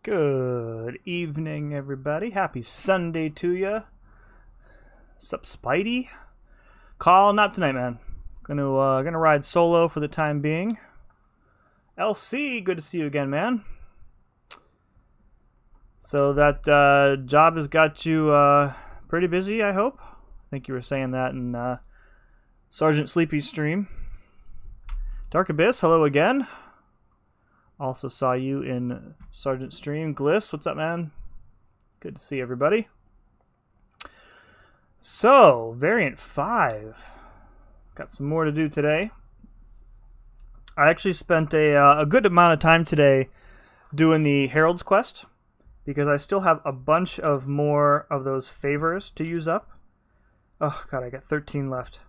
Good evening, everybody. Happy Sunday to ya. Sup, Spidey? Call, not tonight, man. Gonna ride solo for the time being. LC, good to see you again, man. So that job has got you pretty busy, I hope. I think you were saying that in Sergeant Sleepy's stream. Dark Abyss, hello again. Also saw you in Sergeant Stream. Gliss, what's up, man? Good to see everybody. So, Variant 5. Got some more to do today. I actually spent a good amount of time today doing the Herald's Quest, because I still have a bunch of more of those favors to use up. Oh, God, I got 13 left.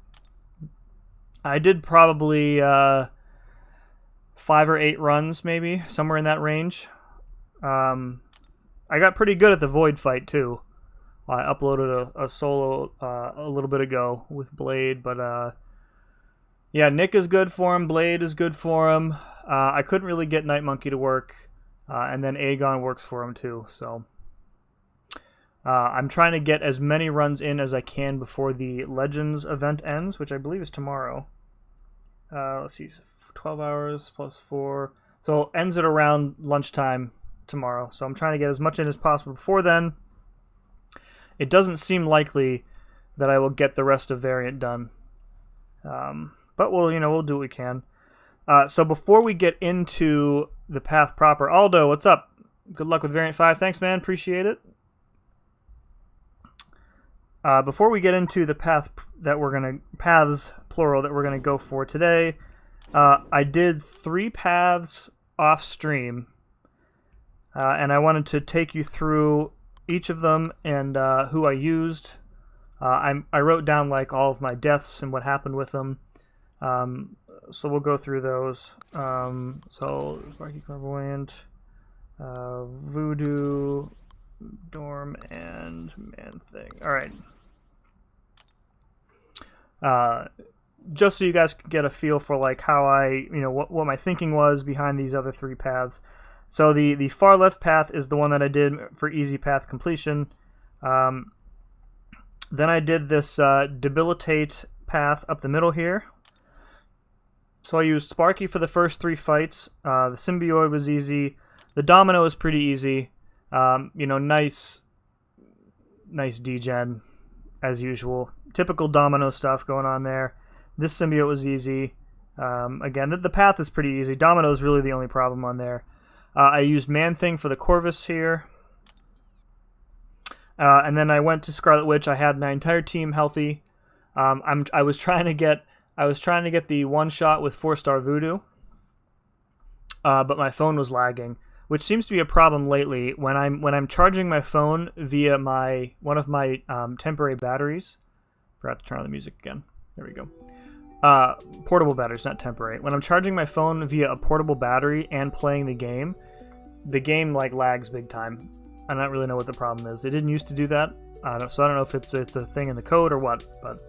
I did probably 5 or 8 runs, maybe, somewhere in that range. I got pretty good at the Void fight, too. I uploaded a solo a little bit ago with Blade, but yeah, Nick is good for him, Blade is good for him. I couldn't really get Night Monkey to work, and then Aegon works for him, too, so... I'm trying to get as many runs in as I can before the Legends event ends, which I believe is tomorrow. Let's see, 12 hours plus 4. So it ends at around lunchtime tomorrow. So I'm trying to get as much in as possible before then. It doesn't seem likely that I will get the rest of Variant done. But we'll do what we can. So before we get into the path proper, Aldo, what's up? Good luck with Variant 5. Thanks, man. Appreciate it. Before we get into the paths plural that we're gonna go for today, I did 3 paths off stream, and I wanted to take you through each of them and who I used. I wrote down like all of my deaths and what happened with them, so we'll go through those. So Sparky Clairvoyant, Voodoo, Dorm, and Man-Thing. All right. Just so you guys can get a feel for like how I, what my thinking was behind these other 3 paths. So the far left path is the one that I did for easy path completion. Then I did this debilitate path up the middle here. So I used Sparky for the first 3 fights. The Symbiote was easy. The Domino is pretty easy. Nice degen as usual. Typical Domino stuff going on there. This Symbiote was easy. Again, the path is pretty easy. Domino is really the only problem on there. I used Man-Thing for the Corvus here. And then I went to Scarlet Witch. I had my entire team healthy. I was trying to get the one-shot with 4-star Voodoo. But my phone was lagging, which seems to be a problem lately when I'm charging my phone via one of my temporary batteries. Forgot to turn on the music again. There we go. Portable batteries, not temporary. When I'm charging my phone via a portable battery and playing the game like lags big time. I don't really know what the problem is. It didn't used to do that, so I don't know if it's a thing in the code or what. But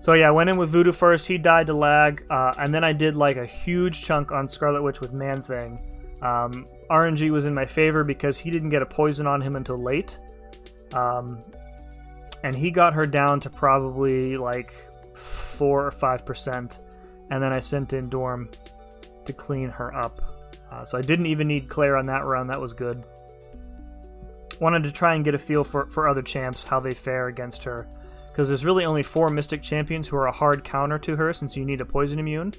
so yeah, I went in with Voodoo first. He died to lag, and then I did like a huge chunk on Scarlet Witch with Man-Thing. RNG was in my favor because he didn't get a poison on him until late. And he got her down to probably like 4 or 5%. And then I sent in Dorm to clean her up. So I didn't even need Claire on that run. That was good. Wanted to try and get a feel for other champs, how they fare against her. Because there's really only 4 Mystic Champions who are a hard counter to her since you need a poison immune.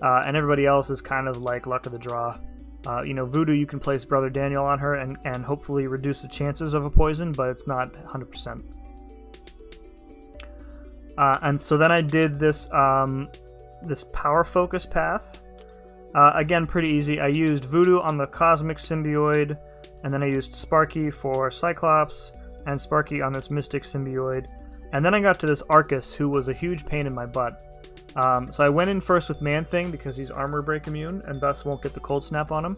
And everybody else is kind of like luck of the draw. Voodoo, you can place Brother Daniel on her and hopefully reduce the chances of a poison, but it's not 100%. And so then I did this power focus path. Again, pretty easy. I used Voodoo on the Cosmic Symbiote, and then I used Sparky for Cyclops, and Sparky on this Mystic Symbiote. And then I got to this Arcus, who was a huge pain in my butt. So I went in first with Man-Thing because he's armor break immune and thus won't get the cold snap on him.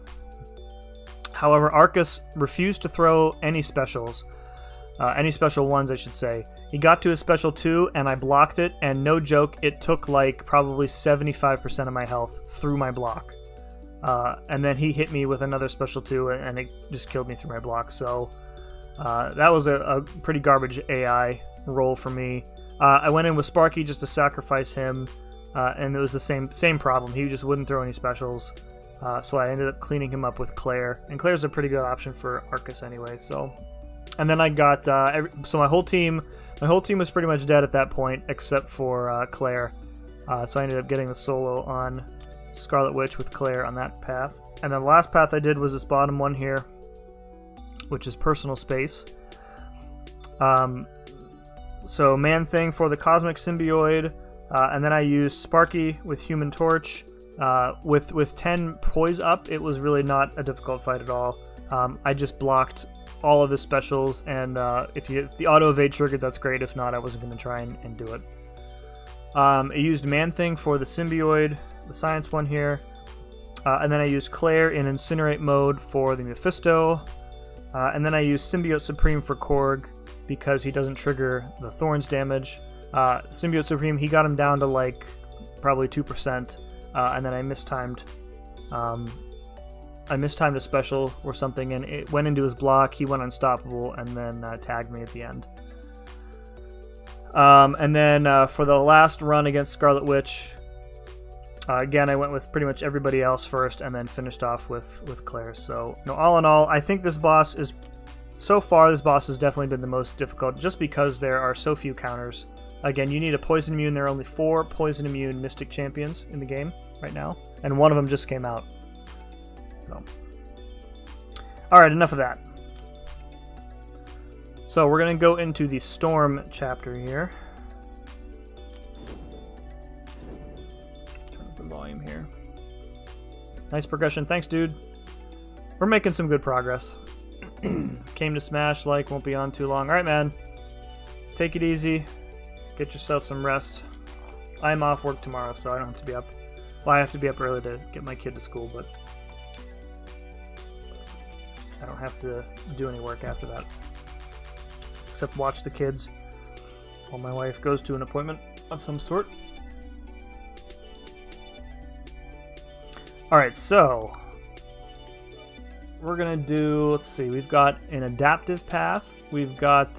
However, Arcus refused to throw any specials. Any special ones, I should say. He got to his special 2 and I blocked it, and no joke, it took like probably 75% of my health through my block. and then he hit me with another special 2, and it just killed me through my block. So that was a pretty garbage AI roll for me. I went in with Sparky just to sacrifice him, and it was the same problem. He just wouldn't throw any specials, so I ended up cleaning him up with Claire, and Claire's a pretty good option for Arcus anyway. So, and then I got so my whole team was pretty much dead at that point except for Claire. So I ended up getting the solo on Scarlet Witch with Claire on that path. And then the last path I did was this bottom one here, which is Personal Space. So Man-Thing for the Cosmic Symbiote, and then I used Sparky with Human Torch. With 10 poise up, it was really not a difficult fight at all. I just blocked all of the specials, and if the auto evade triggered, that's great. If not, I wasn't going to try and do it. I used Man-Thing for the Symbiote, the science one here, and then I used Claire in Incinerate mode for the Mephisto, and then I used Symbiote Supreme for Korg because he doesn't trigger the Thorns damage. Symbiote Supreme, he got him down to like probably 2%, and then I mistimed a special or something, and it went into his block. He went unstoppable, and then tagged me at the end. And then for the last run against Scarlet Witch, again, I went with pretty much everybody else first, and then finished off with Claire. So, all in all, I think this boss has definitely been the most difficult, just because there are so few counters. Again, you need a poison immune. There are only 4 poison immune Mystic champions in the game right now, and one of them just came out. So, alright, enough of that. So we're going to go into the Storm chapter here. Turn up the volume here. Nice progression. Thanks, dude. We're making some good progress. Came to Smash, like, won't be on too long. Alright, man. Take it easy. Get yourself some rest. I'm off work tomorrow, so I don't have to be up. Well, I have to be up early to get my kid to school, but I don't have to do any work after that. Except watch the kids while my wife goes to an appointment of some sort. Alright, so we're gonna do, let's see, we've got an adaptive path, we've got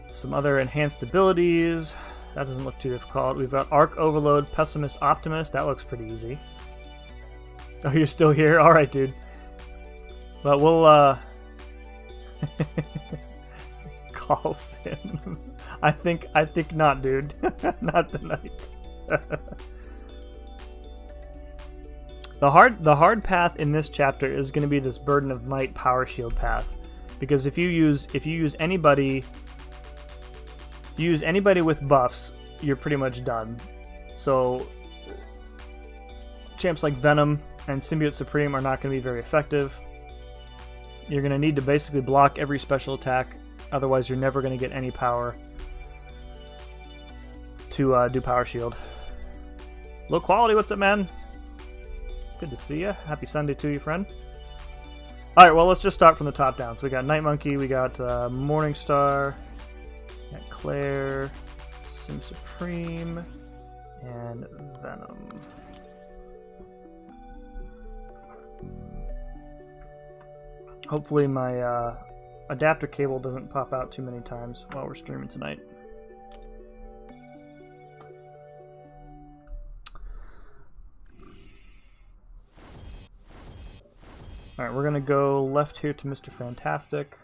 some other enhanced abilities. That doesn't look too difficult. We've got Arc Overload, Pessimist, Optimist. That looks pretty easy. Oh, you're still here? Alright, dude. But we'll call Sim. I think not, dude. Not tonight. The hard path in this chapter is going to be this Burden of Might Power Shield path, because if you use anybody with buffs, you're pretty much done. So champs like Venom and Symbiote Supreme are not going to be very effective. You're going to need to basically block every special attack, otherwise you're never going to get any power to do Power Shield. Low Quality, what's up, man? Good to see you. Happy Sunday to you, friend. Alright, well, let's just start from the top down. So we got Night Monkey, we got Morningstar, we got Claire, Sim Supreme, and Venom. Hopefully my adapter cable doesn't pop out too many times while we're streaming tonight. Alright, we're gonna go left here to Mr. Fantastic.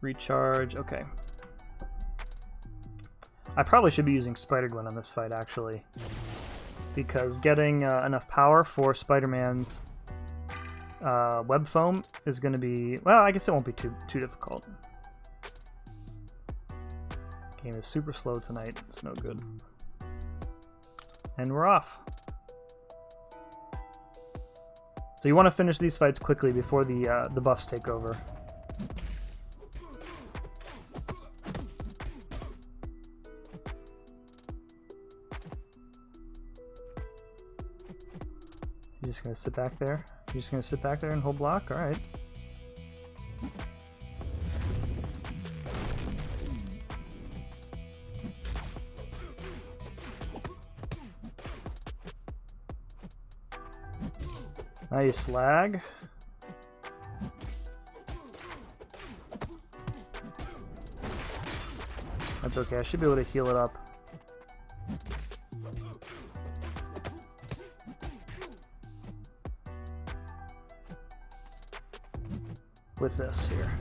Recharge, okay. I probably should be using Spider-Gwen on this fight, actually, because getting enough power for Spider-Man's web foam is going to be, well, I guess it won't be too difficult. Game is super slow tonight, it's no good. And we're off. So you want to finish these fights quickly before the buffs take over. You're just gonna sit back there? You're just gonna sit back there and hold block? Alright. Nice lag. That's okay, I should be able to heal it up. With this here.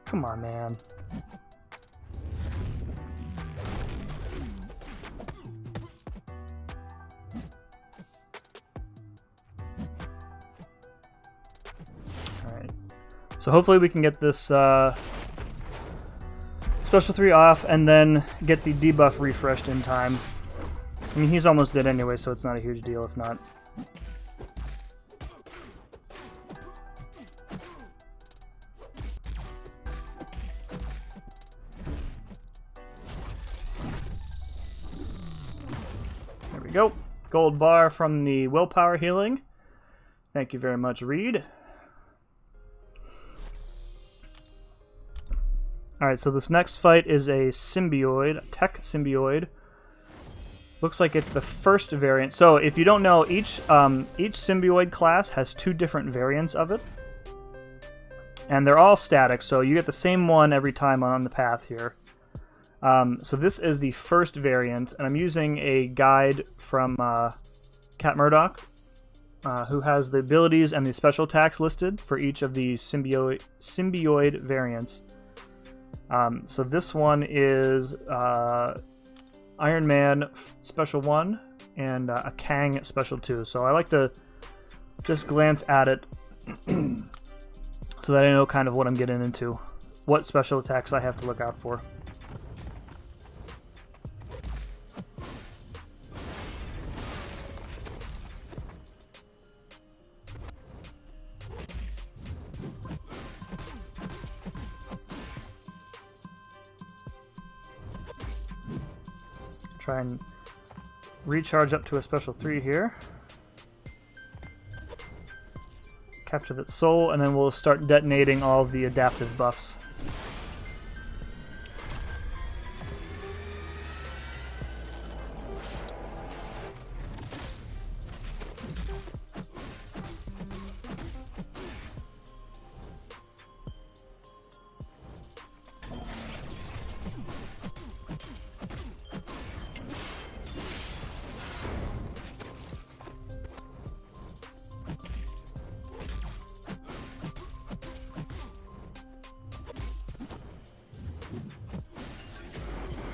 Come on, man. Alright. So hopefully we can get this Special 3 off and then get the debuff refreshed in time. I mean, he's almost dead anyway, so it's not a huge deal if not. Go. Gold bar from the willpower healing. Thank you very much, Reed. Alright, so this next fight is a symbiote, a tech symbiote. Looks like it's the first variant. So if you don't know, each symbiote class has 2 different variants of it. And they're all static, so you get the same one every time on the path here. So this is the first variant, and I'm using a guide from Cat Murdoch, who has the abilities and the special attacks listed for each of the symbiote variants. So this one is Iron Man Special 1 and a Kang Special 2. So I like to just glance at it so that I know kind of what I'm getting into, what special attacks I have to look out for. Try and recharge up to a special 3 here. Capture that soul, and then we'll start detonating all of the adaptive buffs.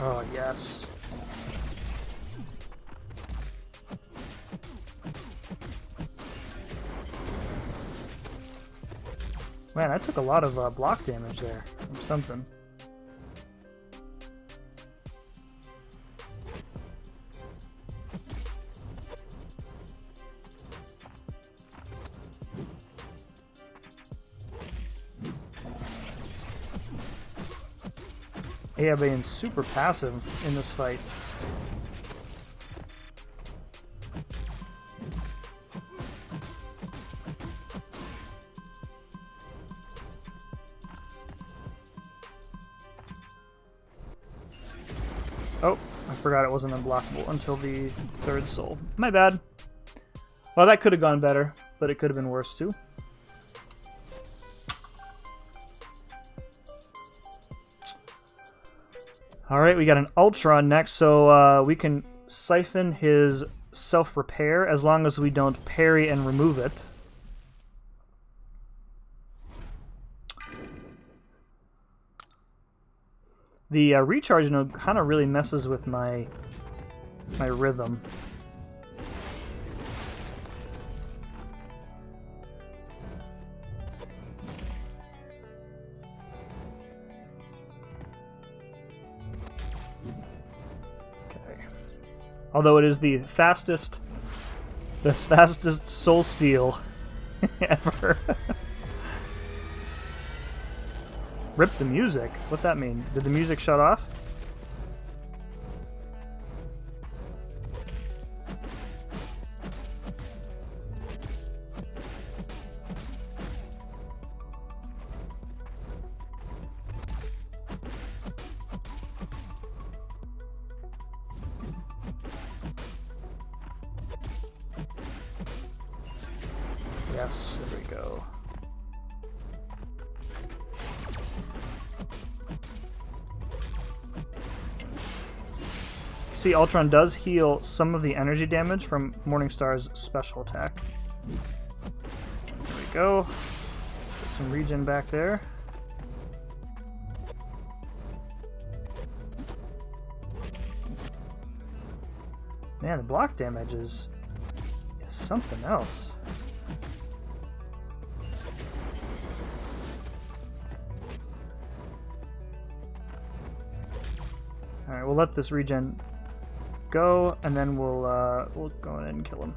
Oh, yes. Man, I took a lot of block damage there from something. Yeah, being super passive in this fight. Oh, I forgot it wasn't unblockable until the 3rd soul. My bad. Well, that could have gone better, but it could have been worse too. Alright, we got an Ultron next, so we can siphon his self-repair as long as we don't parry and remove it. The recharge node kind of really messes with my rhythm. Although it is the fastest soul steal ever. Rip the music? What's that mean? Did the music shut off? Yes, there we go. See, Ultron does heal some of the energy damage from Morningstar's special attack. There we go. Get some regen back there. Man, the block damage is something else. Alright, we'll let this regen go, and then we'll go in and kill him.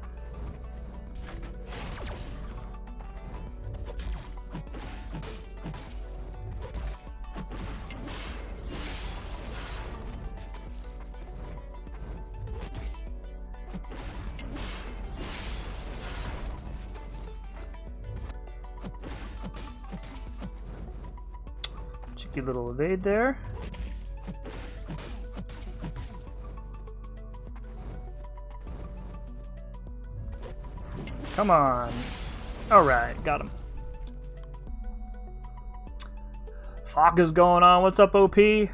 Cheeky little evade there. Come on. Alright, got him. Fuck is going on? What's up, OP? Good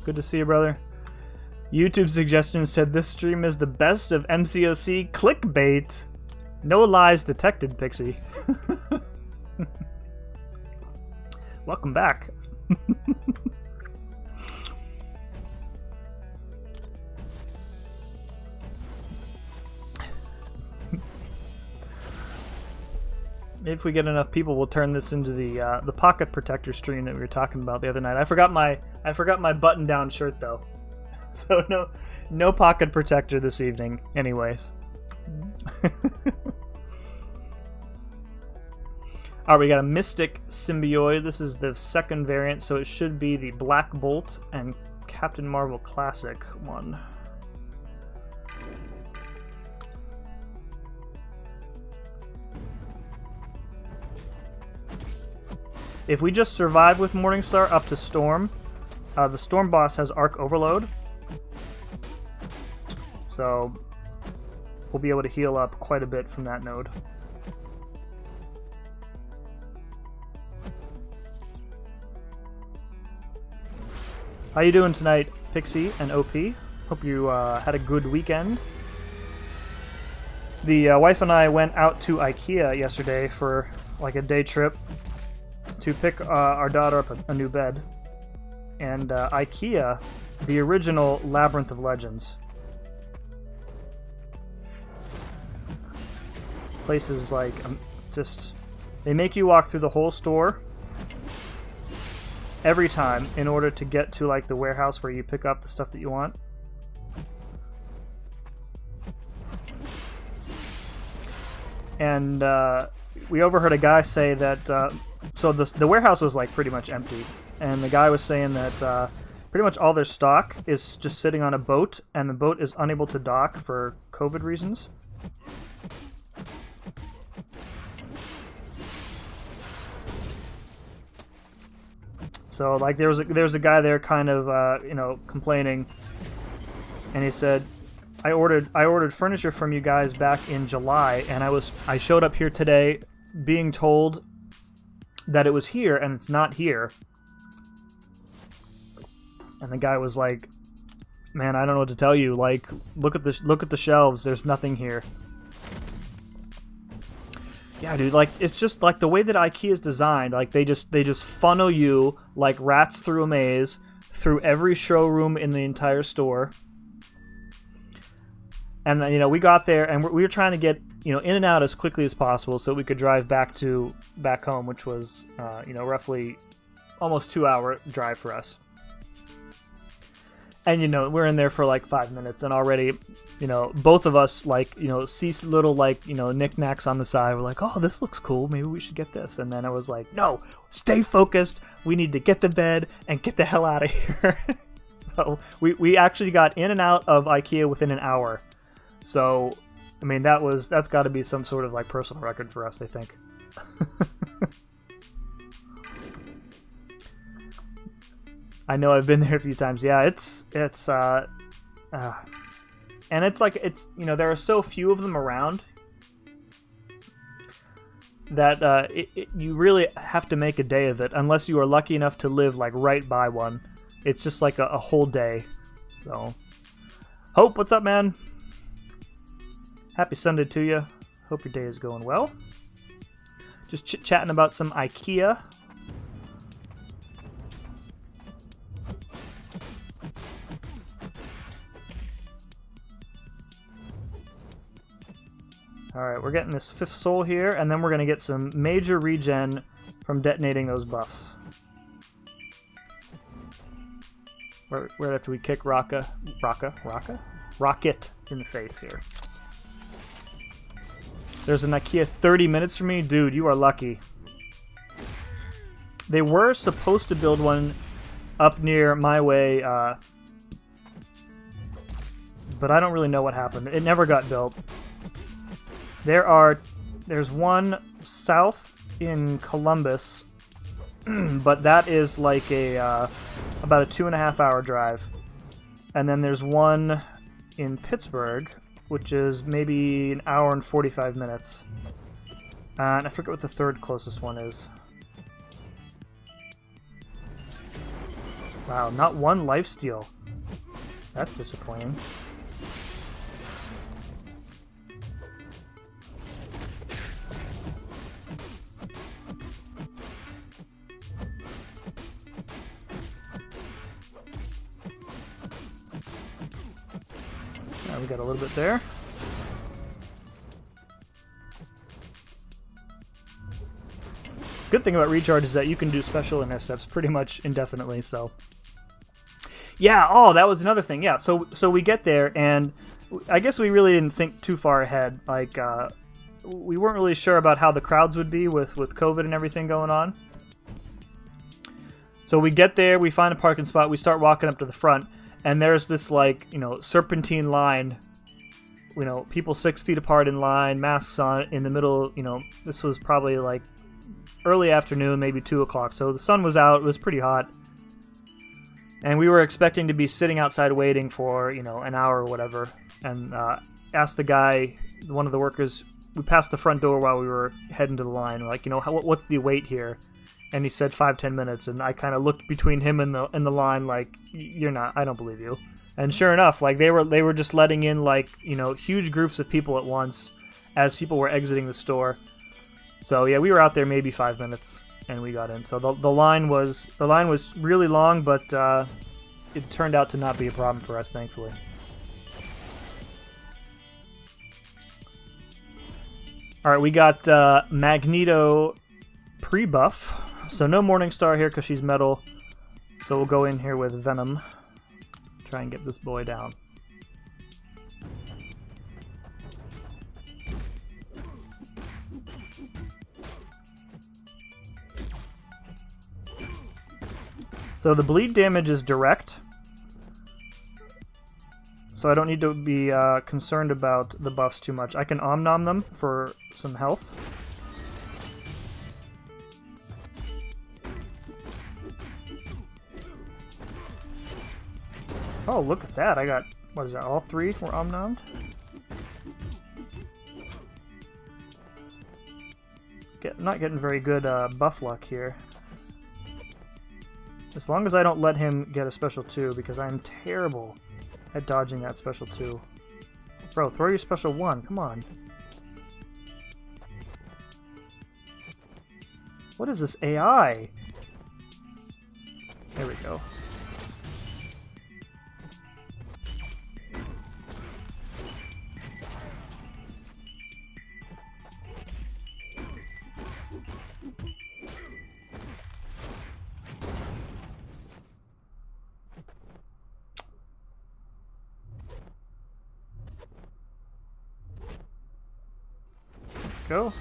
to see you, brother. YouTube suggestion said this stream is the best of MCOC clickbait. No lies detected, Pixie. Welcome back. If we get enough people, we'll turn this into the pocket protector stream that we were talking about the other night. I forgot my button-down shirt though, so no pocket protector this evening. Anyways, all right, we got a Mystic Symbiote. This is the second variant, so it should be the Black Bolt and Captain Marvel Classic one. If we just survive with Morningstar up to Storm, the Storm boss has Arc Overload. So we'll be able to heal up quite a bit from that node. How you doing tonight, Pixie and OP? Hope you had a good weekend. The wife and I went out to IKEA yesterday for like a day trip to pick our daughter up a new bed. And IKEA, the original Labyrinth of Legends. Places like, just, they make you walk through the whole store every time in order to get to like the warehouse where you pick up the stuff that you want. And we overheard a guy say that so the warehouse was like pretty much empty, and the guy was saying that pretty much all their stock is just sitting on a boat, and the boat is unable to dock for COVID reasons. So like there was a guy there kind of you know, complaining, and he said, I ordered furniture from you guys back in July, and I showed up here today being told that it was here and it's not here. And the guy was like, man, I don't know what to tell you. Like, look at the shelves. There's nothing here. Yeah, dude, like, it's just like the way that IKEA is designed. Like, they just funnel you like rats through a maze through every showroom in the entire store. And you know, we got there and we were trying to get, you know, in and out as quickly as possible so we could drive back home, which was you know, roughly almost 2-hour drive for us. And, you know, we're in there for like 5 minutes and already, you know, both of us, like, you know, see little, like, you know, knickknacks on the side. We're like, oh, this looks cool. Maybe we should get this. And then I was like, no, stay focused. We need to get the bed and get the hell out of here. So we actually got in and out of IKEA within an hour. So, I mean, that's got to be some sort of, like, personal record for us, I think. I know I've been there a few times. Yeah, it's and it's like, it's, you know, there are so few of them around that you really have to make a day of it, unless you are lucky enough to live, like, right by one. It's just like a whole day. So, Hope, what's up, man? Happy Sunday to you. Hope your day is going well. Just chit-chatting about some IKEA. Alright, we're getting this 5th soul here, and then we're going to get some major regen from detonating those buffs. Right after we kick Rocket in the face here. There's an IKEA 30 minutes from me? Dude, you are lucky. They were supposed to build one up near my way, but I don't really know what happened. It never got built. There's one south in Columbus, but that is like about a 2.5-hour drive. And then there's one in Pittsburgh, which is maybe an hour and 45 minutes. And I forget what the third closest one is. Wow, not one lifesteal. That's disappointing. We got a little bit there. Good thing about recharge is that you can do special intercepts pretty much indefinitely, so. Yeah, oh, that was another thing. Yeah, so we get there, and I guess we really didn't think too far ahead. Like, we weren't really sure about how the crowds would be with COVID and everything going on. So we get there, we find a parking spot, we start walking up to the front, and there's this, like, you know, serpentine line, you know, people 6 feet apart in line, masks on, in the middle, you know, this was probably, like, early afternoon, maybe 2 o'clock, so the sun was out, it was pretty hot, and we were expecting to be sitting outside waiting for, you know, an hour or whatever, and asked the guy, one of the workers, we passed the front door while we were heading to the line, like, you know, what's the wait here? And he said 5-10 minutes, and I kind of looked between him and the line like, you're not, I don't believe you. And sure enough, like, they were just letting in, like, you know, huge groups of people at once as people were exiting the store. So yeah, we were out there maybe 5 minutes, and we got in. So the line was really long, but it turned out to not be a problem for us, thankfully. All right, we got Magneto pre-buff. So no Morningstar here because she's metal. So we'll go in here with Venom. Try and get this boy down. So the bleed damage is direct. So I don't need to be concerned about the buffs too much. I can Om-Nom them for some health. Oh, look at that. I got, what is that, all 3 were Om-Nommed? Not getting very good buff luck here. As long as I don't let him get a special 2, because I'm terrible at dodging that special 2. Bro, throw your special 1, come on. What is this AI? There we go. go.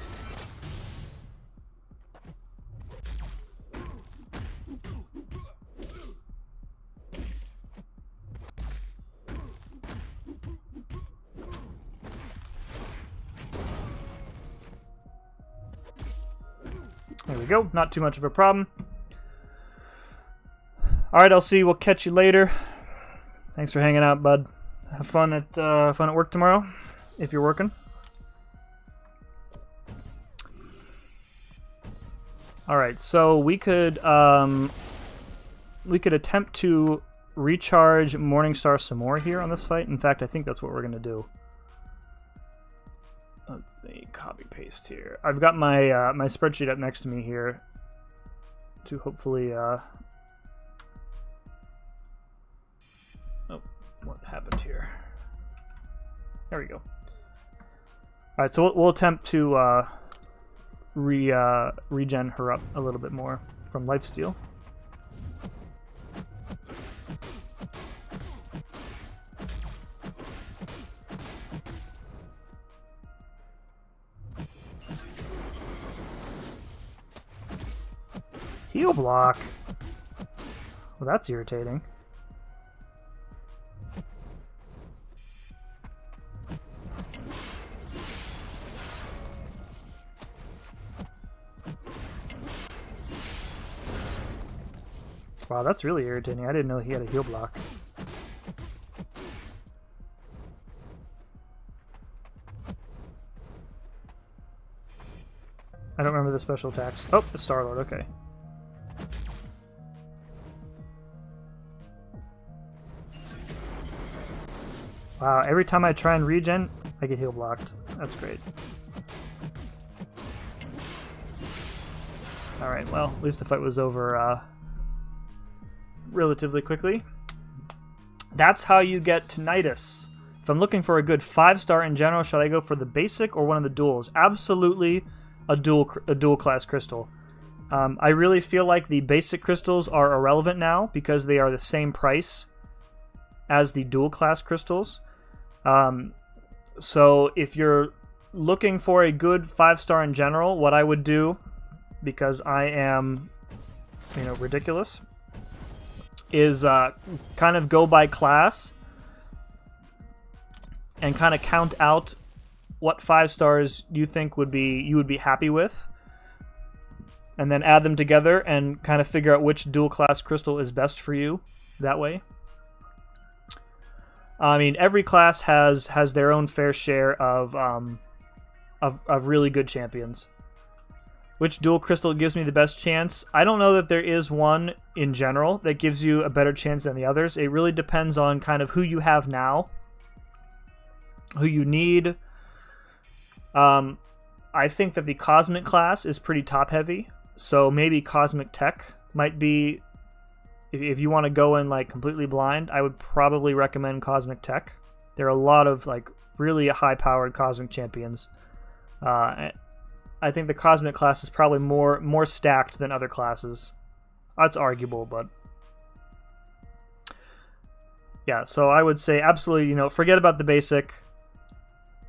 There we go. Not too much of a problem. Alright, LC, we'll catch you later. Thanks for hanging out, bud. Have fun at work tomorrow, if you're working. Alright, so we could attempt to recharge Morningstar some more here on this fight. In fact, I think that's what we're gonna do. Let's see, copy paste here. I've got my my spreadsheet up next to me here to hopefully oh, what happened here? There we go. All right, so we'll attempt to regen her up a little bit more from lifesteal. Heal block. Well, that's irritating. Wow, that's really irritating. I didn't know he had a heal block. I don't remember the special attacks. Oh, the Star-Lord, okay. Wow, every time I try and regen, I get heal blocked. That's great. Alright, well, at least the fight was over relatively quickly. That's how you get tinnitus. If I'm looking for a good 5-star in general, should I go for the basic or one of the duals? Absolutely a dual class crystal. I really feel like the basic crystals are irrelevant now because they are the same price as the dual class crystals. So if you're looking for a good 5-star in general, what I would do, because I am, ridiculous, is kind of go by class and kind of count out what 5 stars you think you would be happy with, and then add them together and kind of figure out which dual class crystal is best for you that way. I mean, every class has their own fair share of really good champions. Which dual crystal gives me the best chance? I don't know that there is one in general that gives you a better chance than the others. It really depends on kind of who you have now, who you need. I think that the Cosmic class is pretty top-heavy, so maybe Cosmic Tech might be... If you want to go in like completely blind, I would probably recommend Cosmic Tech. There are a lot of like really high-powered Cosmic champions. I think the Cosmic class is probably more stacked than other classes. That's arguable, but yeah. So I would say absolutely, forget about the basic.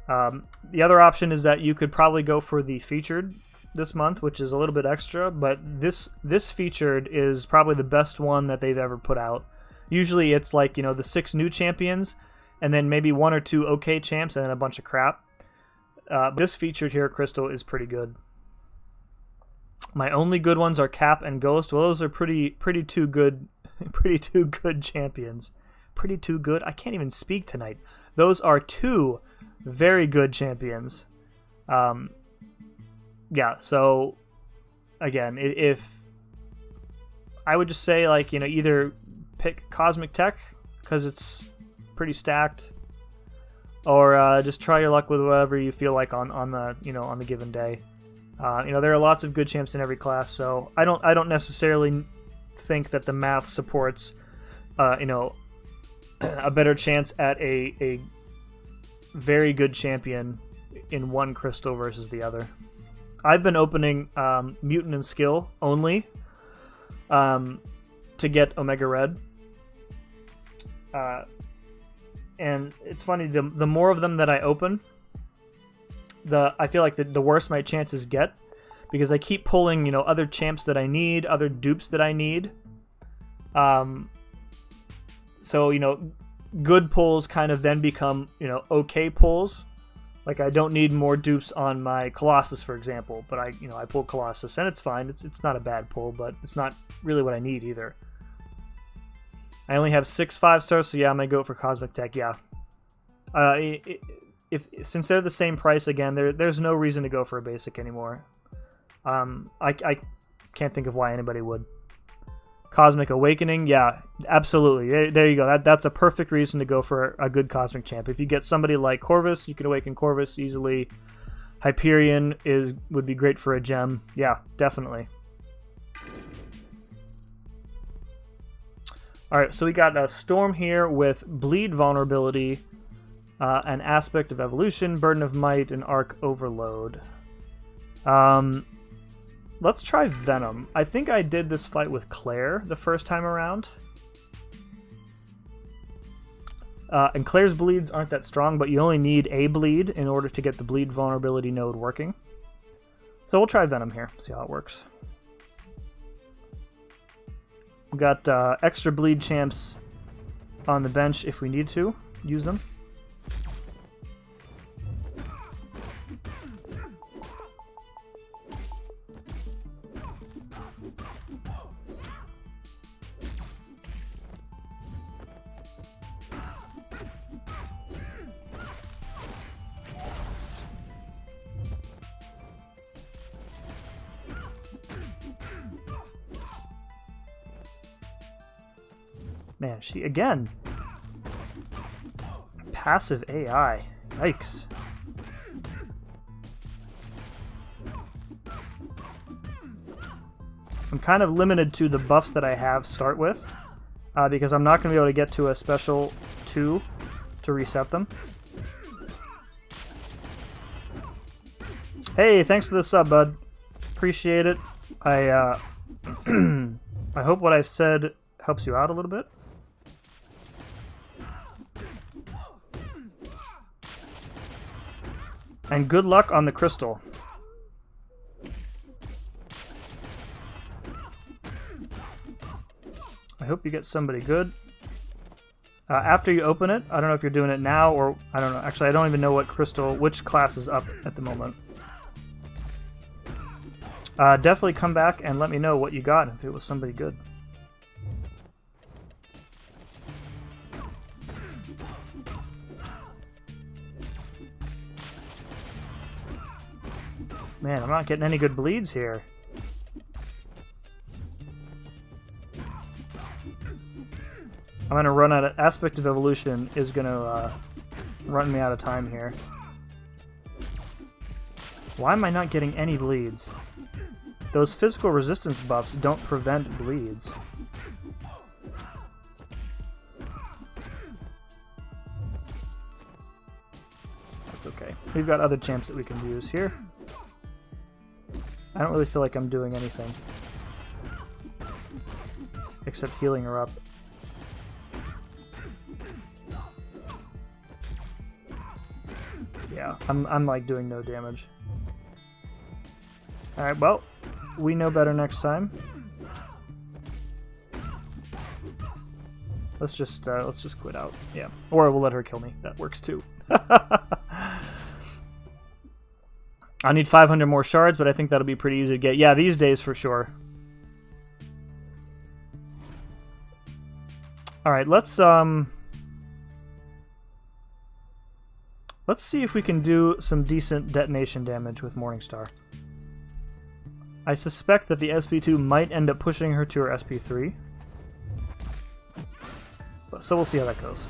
The other option is that you could probably go for the featured this month, which is a little bit extra, but this featured is probably the best one that they've ever put out. Usually it's like, the 6 new champions and then maybe 1 or 2 okay champs and then a bunch of crap. This featured here crystal is pretty good. My only good ones are Cap and Ghost. Well, those are pretty too good champions. Pretty too good. I can't even speak tonight. Those are 2 very good champions. Yeah, so again, if I would just say like, either pick Cosmic Tech because it's pretty stacked, or just try your luck with whatever you feel like on the given day. There are lots of good champs in every class, so I don't necessarily think that the math supports a better chance at a very good champion in one crystal versus the other. I've been opening Mutant and Skill only to get Omega Red. And it's funny, the more of them that I open, I feel like the worse my chances get, because I keep pulling, you know, other champs that I need, other dupes that I need. So, you know, good pulls kind of then become, you know, okay pulls. Like, I don't need more dupes on my Colossus, for example, but I pull Colossus, and it's fine. It's not a bad pull, but it's not really what I need either. I only have 6 5-stars, so yeah, I'm gonna go for Cosmic Tech. Yeah, since they're the same price again, there's no reason to go for a basic anymore. I can't think of why anybody would. Cosmic Awakening, yeah, absolutely. There you go. That's a perfect reason to go for a good Cosmic Champ. If you get somebody like Corvus, you can awaken Corvus easily. Hyperion would be great for a gem. Yeah, definitely. Alright, so we got a Storm here with Bleed Vulnerability, an Aspect of Evolution, Burden of Might, and Arc Overload. Let's try Venom. I think I did this fight with Claire the first time around. And Claire's bleeds aren't that strong, but you only need a bleed in order to get the bleed vulnerability node working. So we'll try Venom here, see how it works. We got extra bleed champs on the bench if we need to use them. Man, she, again, passive AI. Yikes. I'm kind of limited to the buffs that I have start with, because I'm not going to be able to get to a special 2 to reset them. Hey, thanks for the sub, bud. Appreciate it. I hope what I've said helps you out a little bit. And good luck on the crystal. I hope you get somebody good. After you open it, I don't know if you're doing it now or... I don't know. Actually, I don't even know which class is up at the moment. Definitely come back and let me know what you got if it was somebody good. Man, I'm not getting any good bleeds here. I'm gonna run out of... Aspect of Evolution is gonna run me out of time here. Why am I not getting any bleeds? Those physical resistance buffs don't prevent bleeds. That's okay. We've got other champs that we can use here. I don't really feel like I'm doing anything except healing her up. Yeah, I'm like doing no damage. Alright, well, we know better next time. Let's just quit out. Yeah. Or we'll let her kill me. That works too. I need 500 more shards, but I think that'll be pretty easy to get. Yeah, these days for sure. Alright, let's see if we can do some decent detonation damage with Morningstar. I suspect that the SP2 might end up pushing her to her SP3. So we'll see how that goes.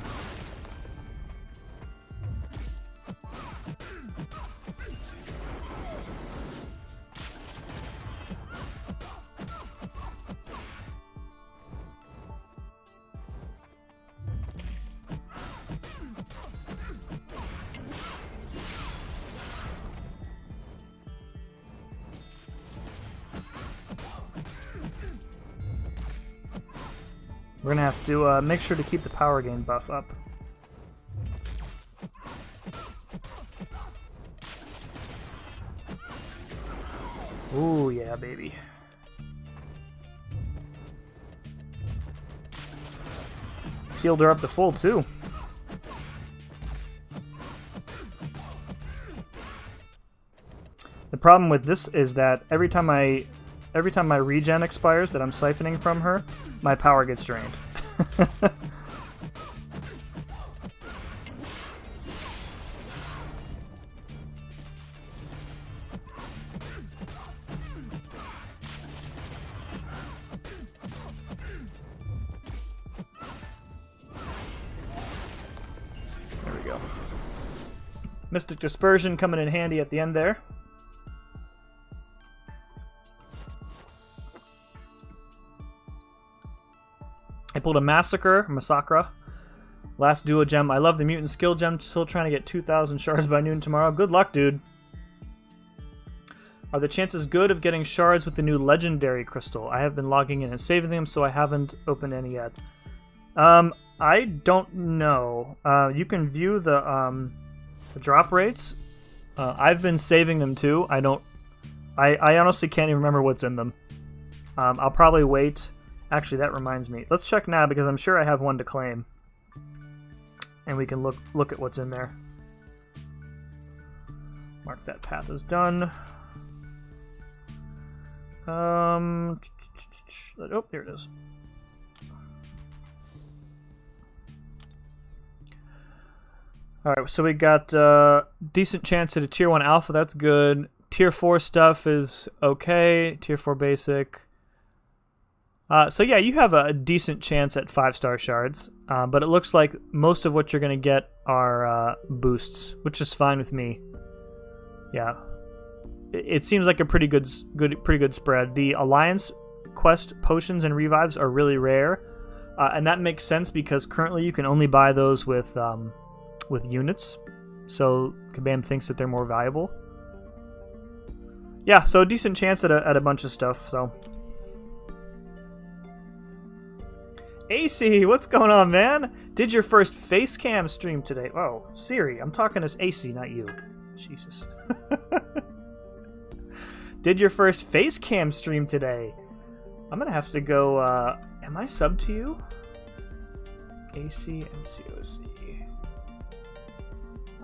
We're gonna have to make sure to keep the power gain buff up. Ooh, yeah, baby. Healed her up to full, too. The problem with this is that every time my regen expires that I'm siphoning from her, my power gets drained. There we go. Mystic Dispersion coming in handy at the end there. I pulled a Massacre. Last duo gem. I love the mutant skill gem. Still trying to get 2,000 shards by noon tomorrow. Good luck, dude. Are the chances good of getting shards with the new legendary crystal? I have been logging in and saving them, so I haven't opened any yet. I don't know. You can view the drop rates. I've been saving them too. I honestly can't even remember what's in them. I'll probably wait. Actually, that reminds me. Let's check now because I'm sure I have one to claim. And we can look at what's in there. Mark that path as done. Oh, there it is. Alright, so we got decent chance at a Tier 1 Alpha. That's good. Tier 4 stuff is okay. Tier 4 Basic. So yeah, you have a decent chance at 5-star shards, but it looks like most of what you're going to get are boosts, which is fine with me. Yeah, it seems like a pretty good spread. The Alliance quest potions and revives are really rare, and that makes sense because currently you can only buy those with units, so Kabam thinks that they're more valuable. Yeah, so a decent chance at a bunch of stuff. So. AC, what's going on, man? Did your first face cam stream today? Oh, Siri, I'm talking as AC, not you. Jesus. Did your first face cam stream today? I'm gonna have to go, am I subbed to you? AC and COC.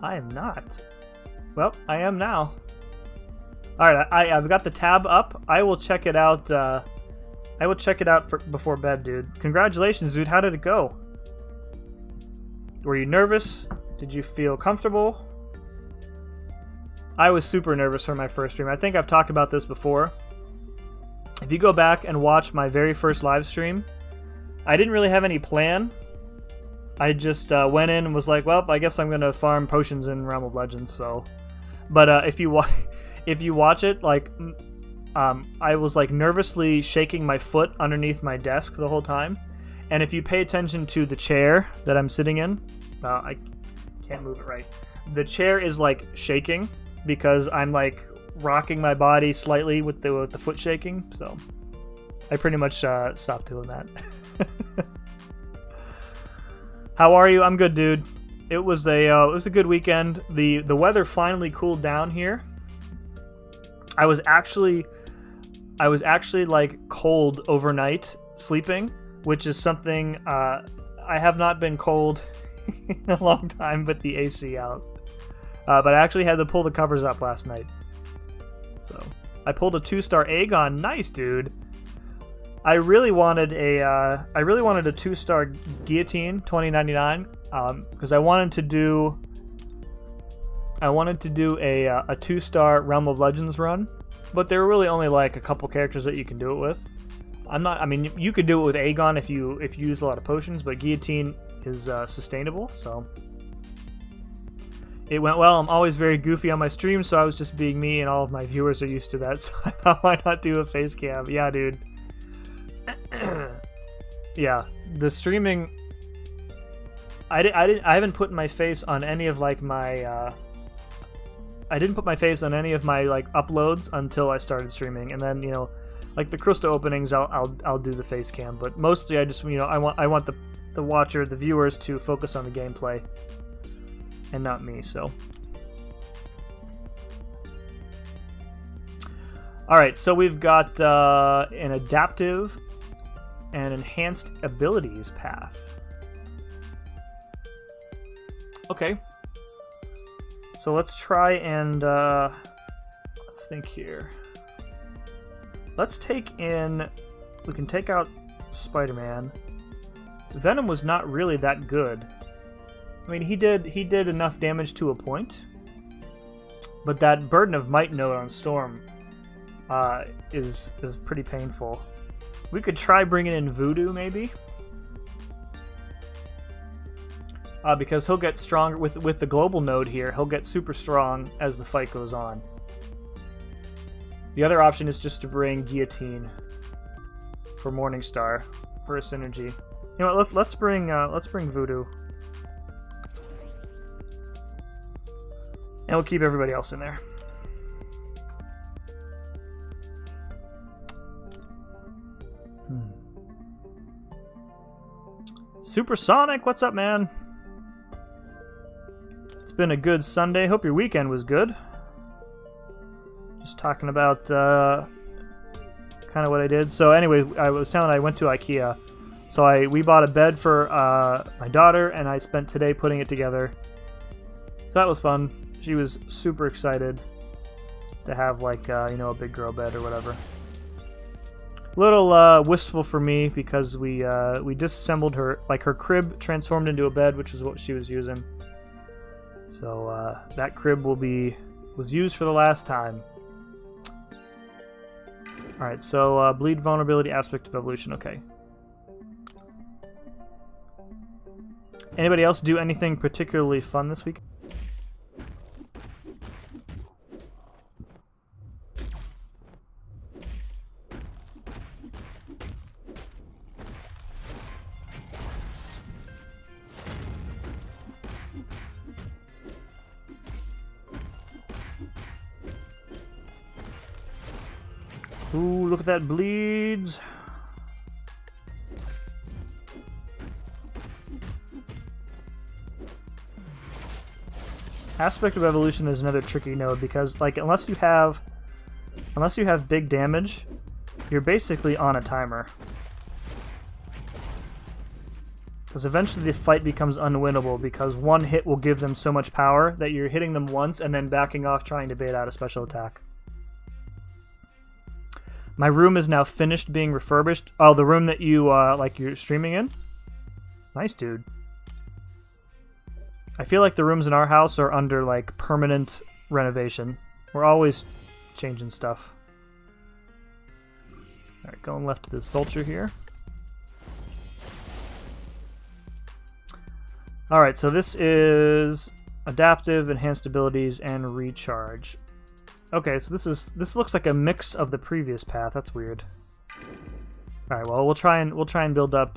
I am not. Well, I am now. Alright, I've got the tab up. I will check it out, before bed, dude. Congratulations, dude. How did it go? Were you nervous? Did you feel comfortable? I was super nervous for my first stream. I think I've talked about this before. If you go back and watch my very first live stream, I didn't really have any plan. I just went in and was like, well, I guess I'm going to farm potions in Realm of Legends, so... But if you watch it, like... I was like nervously shaking my foot underneath my desk the whole time. And if you pay attention to the chair that I'm sitting in, I can't move it right. The chair is like shaking because I'm like rocking my body slightly with the foot shaking. So I pretty much stopped doing that. How are you? I'm good, dude. It was a good weekend. The weather finally cooled down here. I was actually like cold overnight sleeping, which is something I have not been cold in a long time with the AC out. But I actually had to pull the covers up last night. So I pulled a 2-star Aegon. Nice, dude. I really wanted a 2-star Guillotine 2099 because I wanted to do a 2-star Realm of Legends run. But there were really only like a couple characters that you can do it with. I mean, you could do it with Aegon if you use a lot of potions, but Guillotine is sustainable, so it went well. I'm always very goofy on my stream, so I was just being me, and all of my viewers are used to that. So I thought, why not do a face cam? Yeah, dude. Yeah, the streaming. I haven't put my face on any of like my. I didn't put my face on any of my like uploads until I started streaming, and then like the crystal openings, I'll do the face cam. But mostly, I just I want the watcher, the viewers, to focus on the gameplay, and not me. So Alright, so we've got an adaptive and enhanced abilities path. Okay. So let's try and, let's think here. Let's take in, we can take out Spider-Man. Venom was not really that good. I mean, he did enough damage to a point, but that Burden of Might note on Storm is pretty painful. We could try bringing in Voodoo, maybe, because he'll get stronger with the global node here. He'll get super strong as the fight goes on. The other option is just to bring Guillotine for Morningstar for a synergy. You know what? Let's bring Voodoo. And we'll keep everybody else in there. Supersonic, what's up, man? It's been a good Sunday. Hope your weekend was good. Just talking about kind of what I did. So anyway, I was telling I went to IKEA. So we bought a bed for my daughter, and I spent today putting it together. So that was fun. She was super excited to have, like, you know, a big girl bed or whatever. A little wistful for me because we disassembled her, like, her crib transformed into a bed, which is what she was using. So that crib was used for the last time. All right, so bleed vulnerability aspect of evolution. Okay. Anybody else do anything particularly fun this week? Ooh, look at that bleeds. Aspect of evolution is another tricky node because, like, unless you have big damage, you're basically on a timer. Because eventually the fight becomes unwinnable because one hit will give them so much power that you're hitting them once and then backing off trying to bait out a special attack. My room is now finished being refurbished. Oh, the room that you, like, you're streaming in? Nice, dude. I feel like the rooms in our house are under, like, permanent renovation. We're always changing stuff. Alright, going left to this vulture here. Alright, so this is adaptive, enhanced abilities, and recharge. Okay, so this looks like a mix of the previous path. That's weird. All right, well, we'll try and build up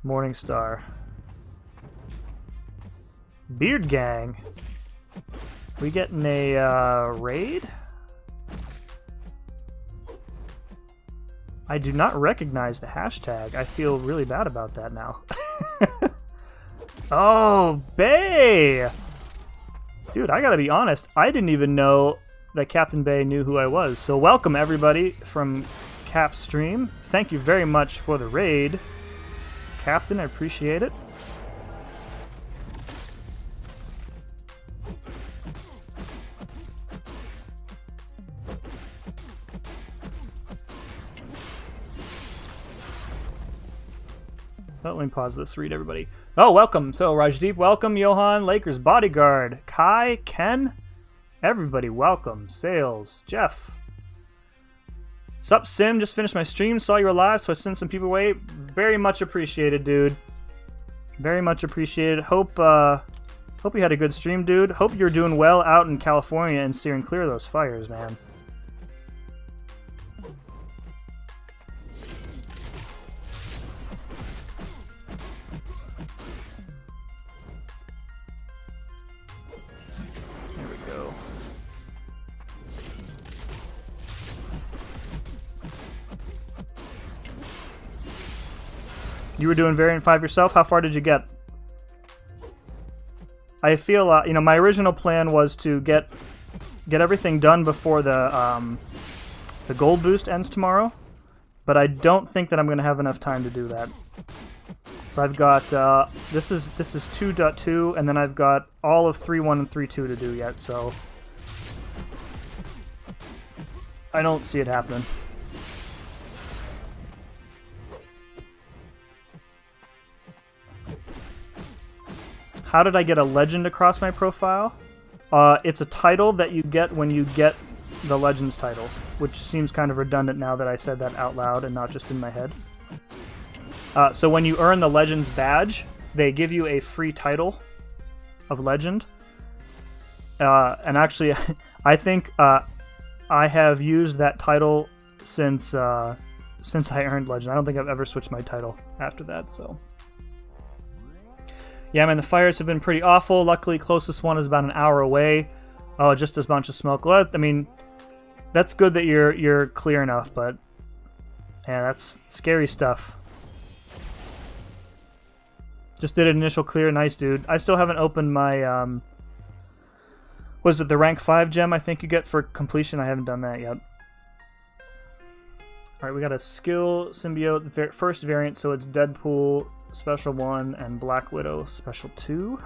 Morningstar. Beard Gang. We getting a raid? I do not recognize the hashtag. I feel really bad about that now. Oh, Bay! Dude, I gotta be honest, I didn't even know that Captain Bay knew who I was. So welcome, everybody, from Cap's stream. Thank you very much for the raid, Captain. I appreciate it. Oh, let me pause this. Read everybody. Oh, welcome. So, Rajdeep, welcome. Johan, Lakers Bodyguard, Kai, Ken, everybody, welcome. Sales, Jeff. Sup, Sim? Just finished my stream. Saw you were live, so I sent some people away. Very much appreciated, dude. Very much appreciated. Hope you had a good stream, dude. Hope you're doing well out in California and steering clear of those fires, man. You were doing Variant 5 yourself? How far did you get? I feel, you know, my original plan was to get get everything done before the gold boost ends tomorrow, but I don't think that I'm going to have enough time to do that. So I've got, this is 2.2, and then I've got all of 3.1 and 3.2 to do yet, so I don't see it happening. How did I get a legend across my profile? It's a title that you get when you get the Legends title, which seems kind of redundant now that I said that out loud and not just in my head. So when you earn the Legends badge, they give you a free title of Legend. And actually, I think I have used that title since I earned Legend. I don't think I've ever switched my title after that, so... Yeah, man, the fires have been pretty awful. Luckily, closest one is about an hour away. Oh, just a bunch of smoke. Well, I mean, that's good that you're clear enough, but yeah, that's scary stuff. Just did an initial clear. Nice, dude. I still haven't opened my, was it the rank 5 gem I think you get for completion? I haven't done that yet. Alright, we got a skill symbiote, first variant, so it's Deadpool Special 1 and Black Widow Special 2.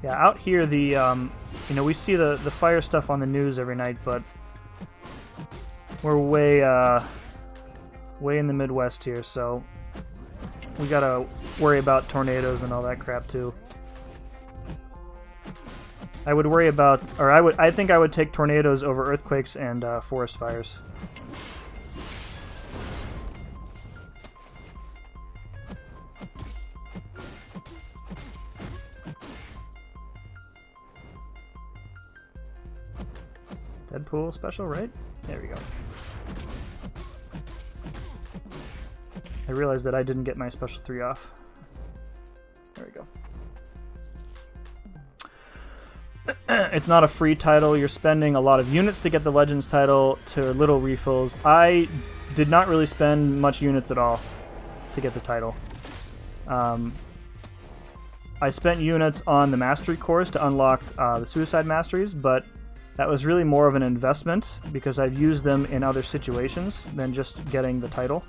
Yeah, out here the, you know, we see the fire stuff on the news every night, but we're way in the Midwest here, so we gotta worry about tornadoes and all that crap too. I would worry about, or I think I would take tornadoes over earthquakes and forest fires. Deadpool special, right? There we go. I realized that I didn't get my special 3 off. There we go. It's not a free title. You're spending a lot of units to get the Legends title to little refills. I did not really spend much units at all to get the title. I spent units on the Mastery course to unlock the Suicide Masteries, but that was really more of an investment because I've used them in other situations than just getting the title.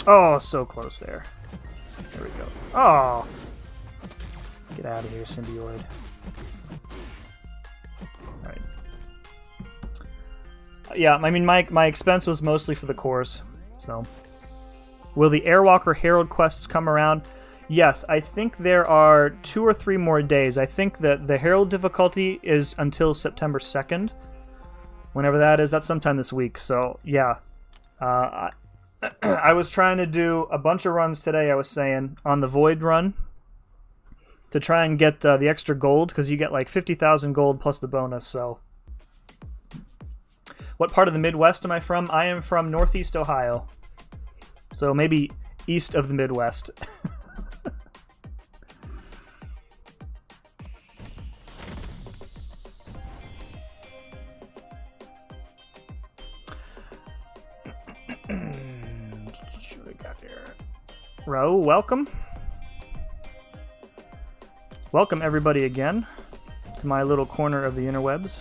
Oh, so close there. There we go. Oh! Get out of here, Symbiote. Alright. Yeah, I mean, my expense was mostly for the cores, so... Will the Airwalker Herald quests come around? Yes, I think there are 2 or 3 more days. I think that the Herald difficulty is until September 2nd. Whenever that is, that's sometime this week, so yeah. I was trying to do a bunch of runs today, I was saying, on the Void run to try and get the extra gold, because you get like 50,000 gold plus the bonus, so... What part of the Midwest am I from? I am from Northeast Ohio. So maybe east of the Midwest. What we got here? Ro, welcome. Welcome everybody again to my little corner of the interwebs.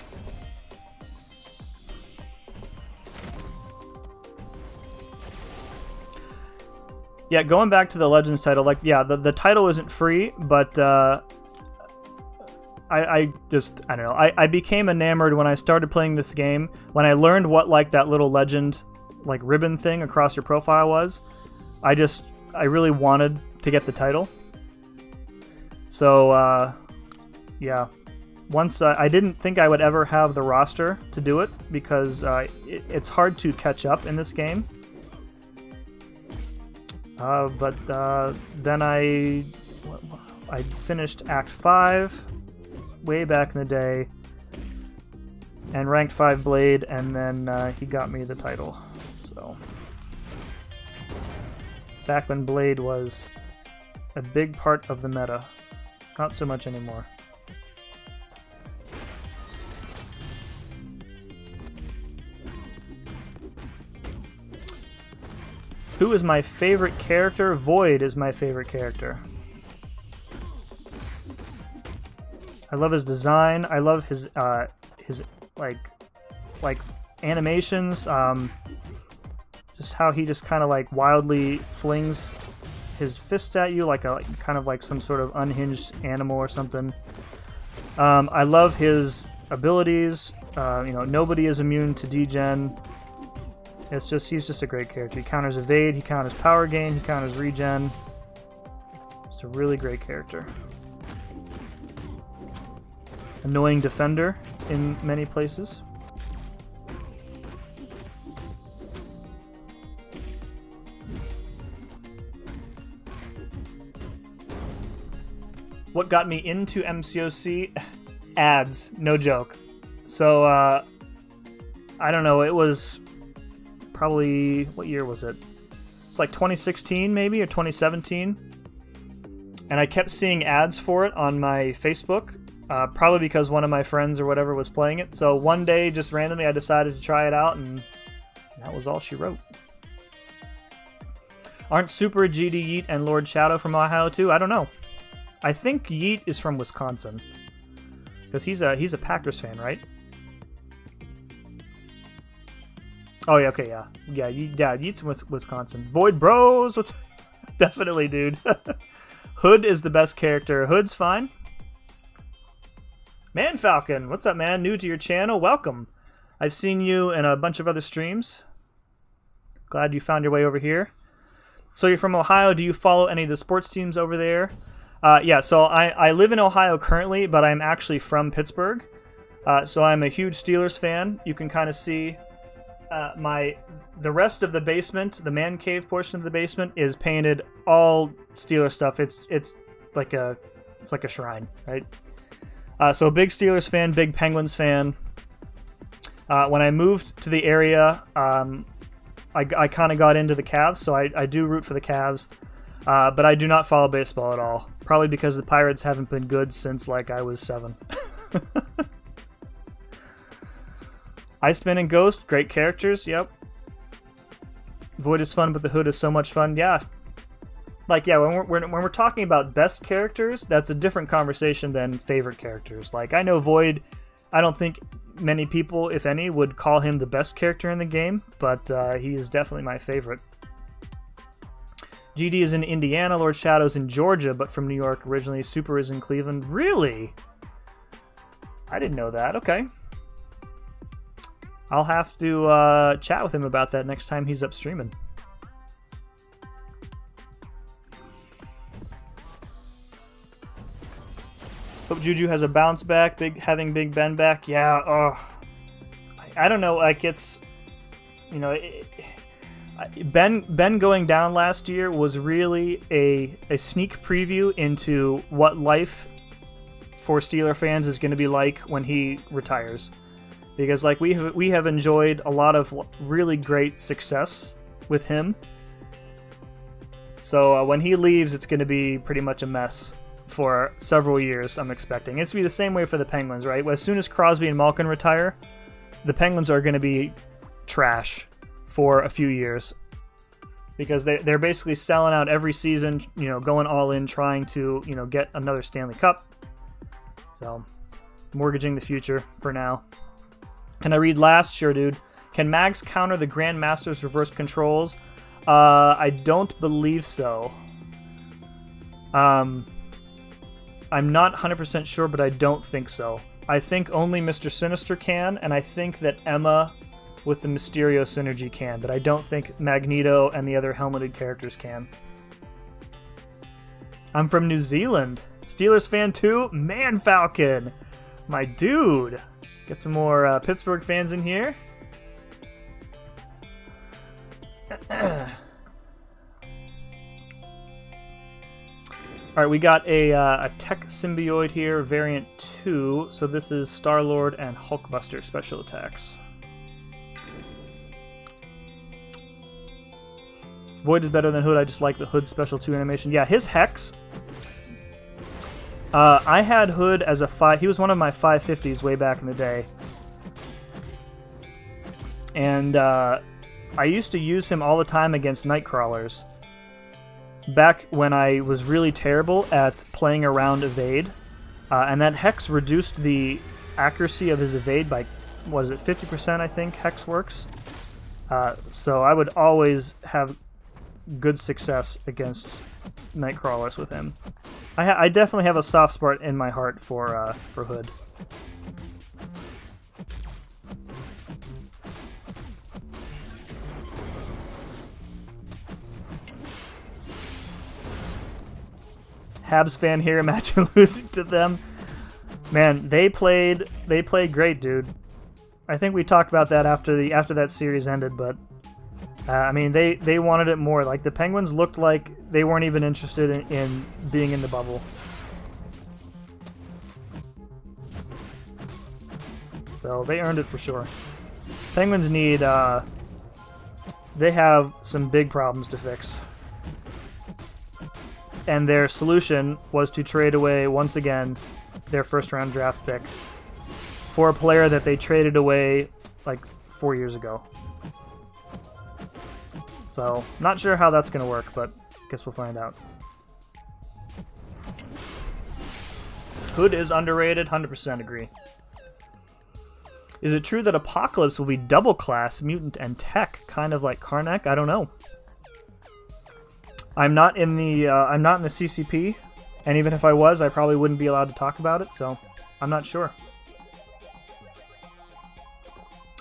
Yeah, going back to the Legends title, like, yeah, the title isn't free, but I don't know. I became enamored when I started playing this game. When I learned what, like, that little legend, like, ribbon thing across your profile was, I really wanted to get the title. So, yeah. Once, I didn't think I would ever have the roster to do it, because it's hard to catch up in this game. But then I finished Act 5 way back in the day, and ranked 5 Blade, and then he got me the title. So back when Blade was a big part of the meta, not so much anymore. Who is my favorite character? Void is my favorite character. I love his design. I love his like animations. Just how he just kind of like wildly flings his fists at you like kind of like some sort of unhinged animal or something. I love his abilities. You know, nobody is immune to degen. It's just, he's just a great character. He counters evade, he counters power gain, he counters regen. Just a really great character. Annoying defender in many places. What got me into MCOC? Ads, no joke. So, I don't know, it was probably, what year was it? It's like 2016 maybe, or 2017. And I kept seeing ads for it on my Facebook, probably because one of my friends or whatever was playing it. So one day, just randomly, I decided to try it out, and that was all she wrote. Aren't Super GD Yeet and Lord Shadow from Ohio too? I don't know. I think Yeet is from Wisconsin, because he's a Packers fan, right? Oh yeah, okay, yeah, Yeet's from Wisconsin. Void Bros, what's definitely, dude. Hood is the best character. Hood's fine. Man Falcon, what's up, man? New to your channel, welcome. I've seen you in a bunch of other streams. Glad you found your way over here. So you're from Ohio. Do you follow any of the sports teams over there? Yeah, so I live in Ohio currently, but I'm actually from Pittsburgh. So I'm a huge Steelers fan. You can kind of see the rest of the basement, the man cave portion of the basement, is painted all Steelers stuff. It's like a shrine, right? So a big Steelers fan, big Penguins fan. When I moved to the area, I kind of got into the Cavs, so I do root for the Cavs. But I do not follow baseball at all. Probably because the Pirates haven't been good since, like, I was 7. Iceman and Ghost, great characters, yep. Void is fun, but the Hood is so much fun, yeah. Like, yeah, when we're talking about best characters, that's a different conversation than favorite characters. Like, I know Void, I don't think many people, if any, would call him the best character in the game, but he is definitely my favorite. GD is in Indiana, Lord Shadow's in Georgia, but from New York originally. Super is in Cleveland. Really? I didn't know that. Okay. I'll have to chat with him about that next time he's up streaming. Hope Juju has a bounce back. Having Big Ben back. Yeah. Oh, I don't know. Like, it's, you know, Ben going down last year was really a sneak preview into what life for Steeler fans is going to be like when he retires, because like we have enjoyed a lot of really great success with him. So when he leaves, it's going to be pretty much a mess for several years. I'm expecting it's to be the same way for the Penguins, right? As soon as Crosby and Malkin retire, the Penguins are going to be trash for a few years, because they're basically selling out every season, you know, going all in, trying to, you know, get another Stanley Cup. So, mortgaging the future for now. Can I read last? Sure, dude. Can Mags counter the Grandmaster's reverse controls? I don't believe so. I'm not 100% sure, but I don't think so. I think only Mr. Sinister can, and I think that Emma with the Mysterio synergy can, but I don't think Magneto and the other helmeted characters can. I'm from New Zealand. Steelers fan too? Man Falcon! My dude! Get some more Pittsburgh fans in here. Alright, we got a Tech Symbiote here, variant 2. So this is Star-Lord and Hulkbuster special attacks. Void is better than Hood. I just like the Hood special 2 animation. Yeah, his Hex. I had Hood as a 5. He was one of my 550s way back in the day. And I used to use him all the time against Nightcrawlers. Back when I was really terrible at playing around evade. And that Hex reduced the accuracy of his evade by, what is it, 50% I think Hex works. So I would always have good success against Nightcrawlers with him. I definitely have a soft spot in my heart for Hood. Habs fan here, imagine losing to them. Man, they played great, dude. I think we talked about that after that series ended, but I mean, they wanted it more. Like, the Penguins looked like they weren't even interested in being in the bubble. So they earned it for sure. Penguins need, they have some big problems to fix. And their solution was to trade away, once again, their first-round draft pick for a player that they traded away, like, 4 years ago. So, not sure how that's going to work, but guess we'll find out. Hood is underrated, 100% agree. Is it true that Apocalypse will be double-class, mutant, and tech, kind of like Karnak? I don't know. I'm not in the CCP, and even if I was, I probably wouldn't be allowed to talk about it, so I'm not sure.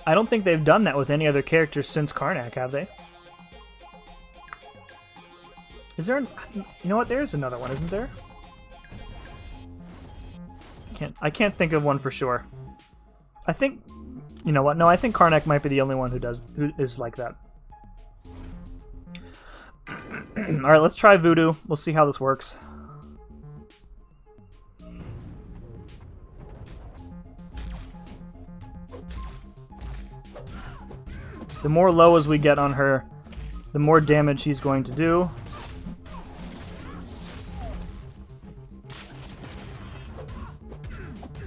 I don't think they've done that with any other characters since Karnak, have they? Is there? You know what? There's another one, isn't there? I can't think of one for sure. I think, you know what? No, I think Karnak might be the only one who is like that. All right, let's try Voodoo. We'll see how this works. The more lows we get on her, the more damage she's going to do.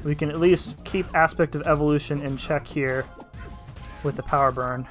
We can at least keep Aspect of Evolution in check here with the Power Burn.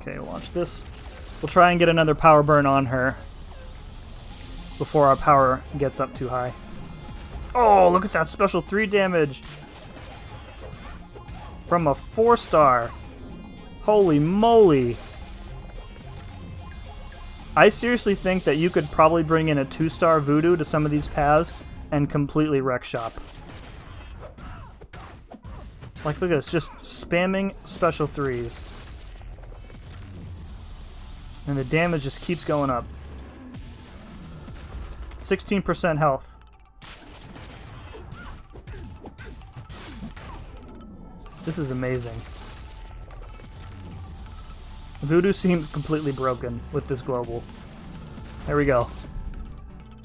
Okay, watch this. We'll try and get another Power Burn on her before our power gets up too high. Oh, look at that special 3 damage from a 4-star. Holy moly. I seriously think that you could probably bring in a 2-star Voodoo to some of these paths and completely wreck shop. Like, look at this, just spamming special 3s. And the damage just keeps going up. 16% health. This is amazing. Voodoo seems completely broken with this global. There we go.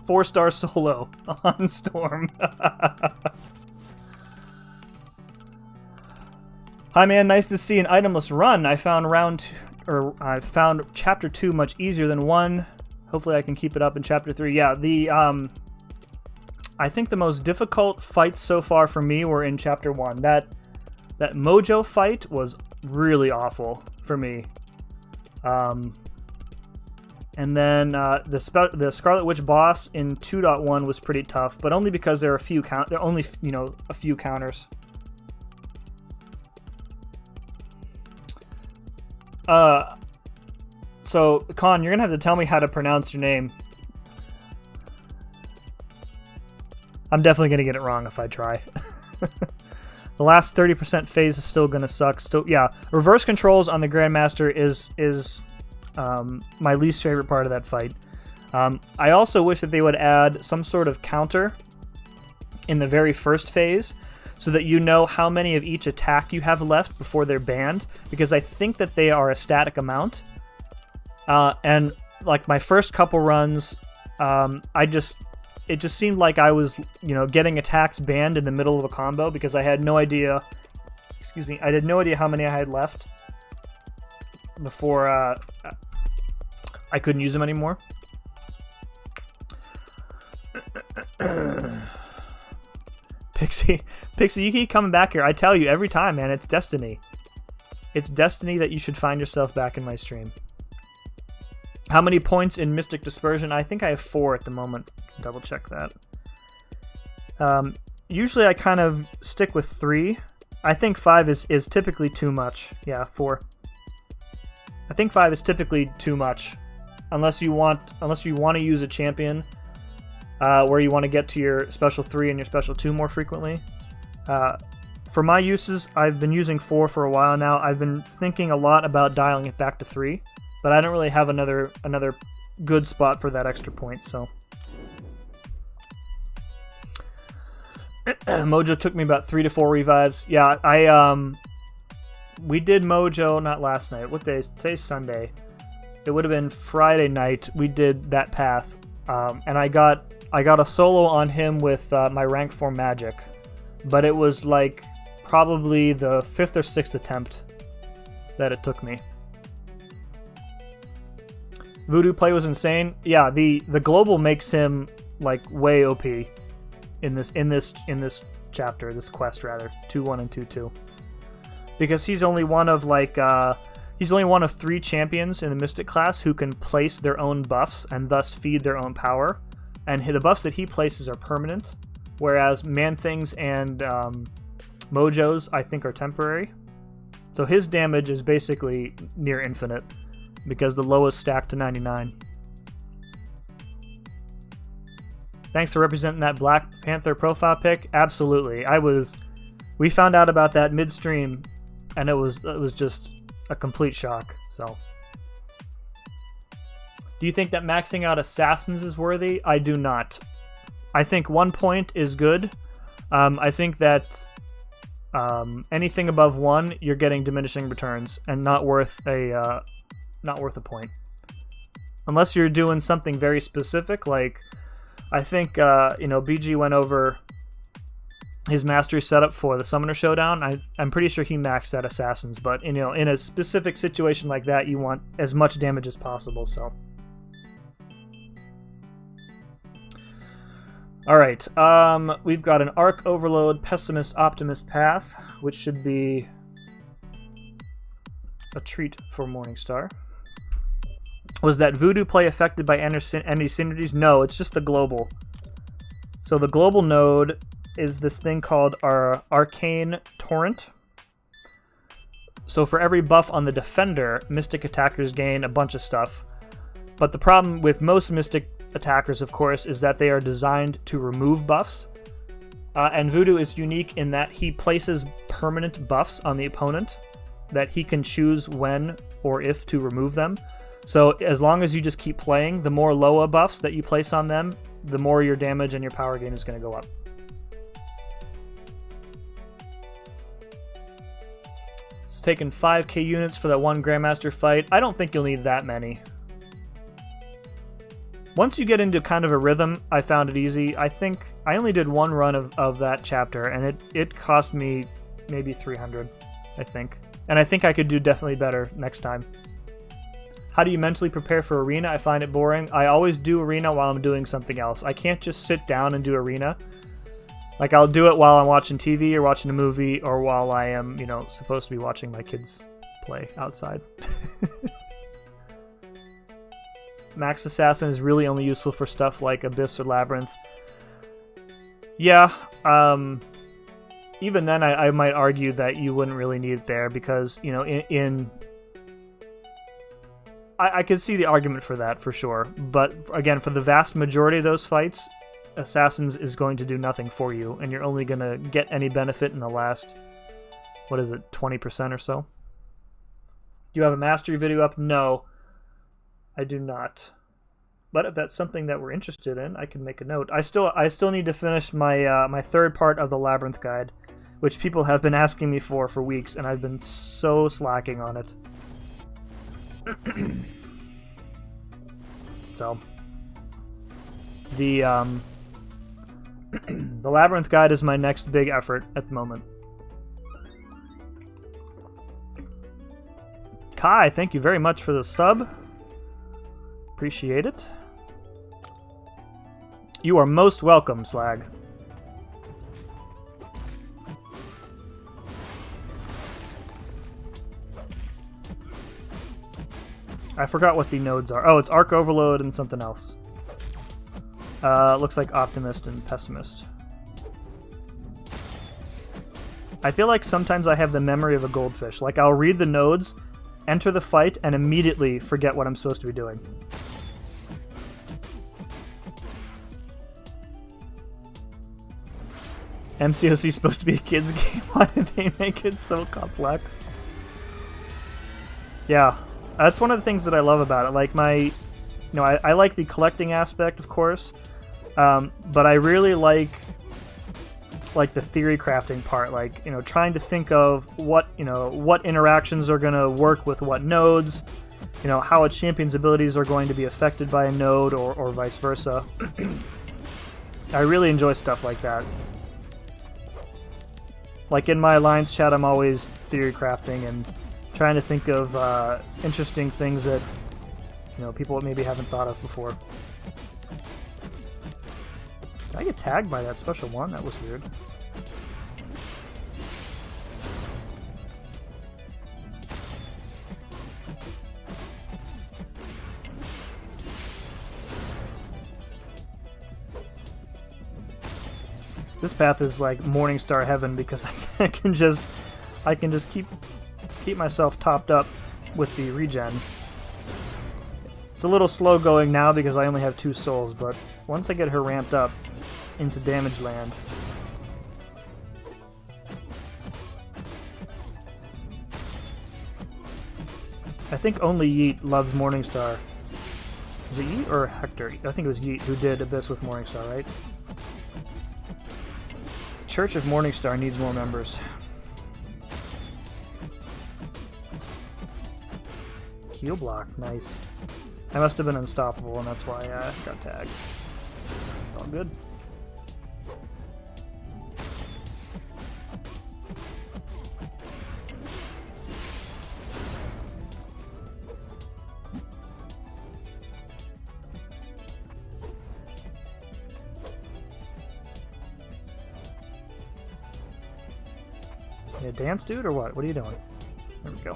4-star solo on Storm. Hi man, nice to see an itemless run. I found chapter 2 much easier than 1. Hopefully I can keep it up in chapter 3. Yeah, I think the most difficult fights so far for me were in chapter 1. That Mojo fight was really awful for me. And then the Scarlet Witch boss in 2.1 was pretty tough, but only because there are only a few counters. So, Con, you're gonna have to tell me how to pronounce your name. I'm definitely gonna get it wrong if I try. The last 30% phase is still gonna suck. Still, yeah. Reverse controls on the Grandmaster is my least favorite part of that fight. I also wish that they would add some sort of counter in the very first phase, so that you know how many of each attack you have left before they're banned, because I think that they are a static amount. And like my first couple runs, it just seemed like I was, you know, getting attacks banned in the middle of a combo because I had no idea. Excuse me, I had no idea how many I had left before I couldn't use them anymore. Pixie, you keep coming back here. I tell you every time, man, it's destiny. It's destiny that you should find yourself back in my stream. How many points in Mystic Dispersion? I think I have 4 at the moment. Double check that. Usually I kind of stick with 3. I think 5 is typically too much. Yeah, 4. I think 5 is typically too much, unless you want to use a champion where you want to get to your special 3 and your special 2 more frequently. For my uses, I've been using 4 for a while now. I've been thinking a lot about dialing it back to 3, but I don't really have another good spot for that extra point. So Mojo took me about 3 to 4 revives. Yeah, we did Mojo not last night. What day is today's Sunday? It would have been Friday night. We did that path, and I got a solo on him with my rank 4 magic, but it was like probably the 5th or 6th attempt that it took me. Voodoo play was insane. Yeah, the global makes him like way OP in this chapter, this quest rather, 2-1 and 2-2, because he's only one of like he's only one of 3 champions in the Mystic class who can place their own buffs and thus feed their own power, and the buffs that he places are permanent, whereas Man-Things and Mojos I think are temporary. So his damage is basically near infinite because the lowest stacked to 99. Thanks for representing that Black Panther profile pic. Absolutely. We found out about that midstream and it was just a complete shock. So do you think that maxing out assassins is worthy? I do not. I think 1 point is good. I think that anything above 1, you're getting diminishing returns and not worth a point, unless you're doing something very specific. Like I think BG went over his mastery setup for the Summoner Showdown. I'm pretty sure he maxed out assassins, but in a specific situation like that, you want as much damage as possible. So. Alright, we've got an Arc Overload Pessimist Optimist path, which should be a treat for Morningstar. Was that Voodoo play affected by any synergies? No, it's just the global. So the global node is this thing called our Arcane Torrent. So for every buff on the Defender, Mystic attackers gain a bunch of stuff. But the problem with most Mystic attackers, of course, is that they are designed to remove buffs. And Voodoo is unique in that he places permanent buffs on the opponent that he can choose when or if to remove them. So as long as you just keep playing, the more Loa buffs that you place on them, the more your damage and your power gain is going to go up. It's taken 5k units for that one Grandmaster fight. I don't think you'll need that many. Once you get into kind of a rhythm, I found it easy. I think I only did 1 run of that chapter, and it cost me maybe 300, I think. And I think I could do definitely better next time. How do you mentally prepare for Arena? I find it boring. I always do Arena while I'm doing something else. I can't just sit down and do Arena. Like, I'll do it while I'm watching TV or watching a movie, or while I am, supposed to be watching my kids play outside. Max Assassin is really only useful for stuff like Abyss or Labyrinth. Yeah, even then I might argue that you wouldn't really need it there because, I could see the argument for that, for sure. But, again, for the vast majority of those fights, Assassins is going to do nothing for you, and you're only going to get any benefit in the last, 20% or so? Do you have a mastery video up? No, I do not. But if that's something that we're interested in, I can make a note. I still need to finish my my third part of the Labyrinth guide, which people have been asking me for weeks, and I've been so slacking on it. So the the Labyrinth Guide is my next big effort at the moment. Kai, thank you very much for the sub. Appreciate it. You are most welcome, Slag. I forgot what the nodes are. Oh, it's Arc Overload and something else. Looks like Optimist and Pessimist. I feel like sometimes I have the memory of a goldfish. Like, I'll read the nodes, enter the fight, and immediately forget what I'm supposed to be doing. MCOC is supposed to be a kid's game. Why did they make it so complex? Yeah, that's one of the things that I love about it. Like I like the collecting aspect, of course, but I really like the theory crafting part. Like, trying to think of what interactions are going to work with what nodes, how a champion's abilities are going to be affected by a node or vice versa. I really enjoy stuff like that. Like in my Alliance chat, I'm always theory crafting and trying to think of interesting things that people maybe haven't thought of before. Did I get tagged by that special one? That was weird. This path is like Morningstar heaven because I can just keep myself topped up with the regen. It's a little slow going now because I only have 2 souls, but once I get her ramped up into damage land. I think only Yeet loves Morningstar. Is it Yeet or Hector? I think it was Yeet who did Abyss with Morningstar, right? Church of Morningstar needs more members. Heal block, nice. I must have been unstoppable, and that's why I got tagged. It's all good. You a dance dude or what? What are you doing? There we go.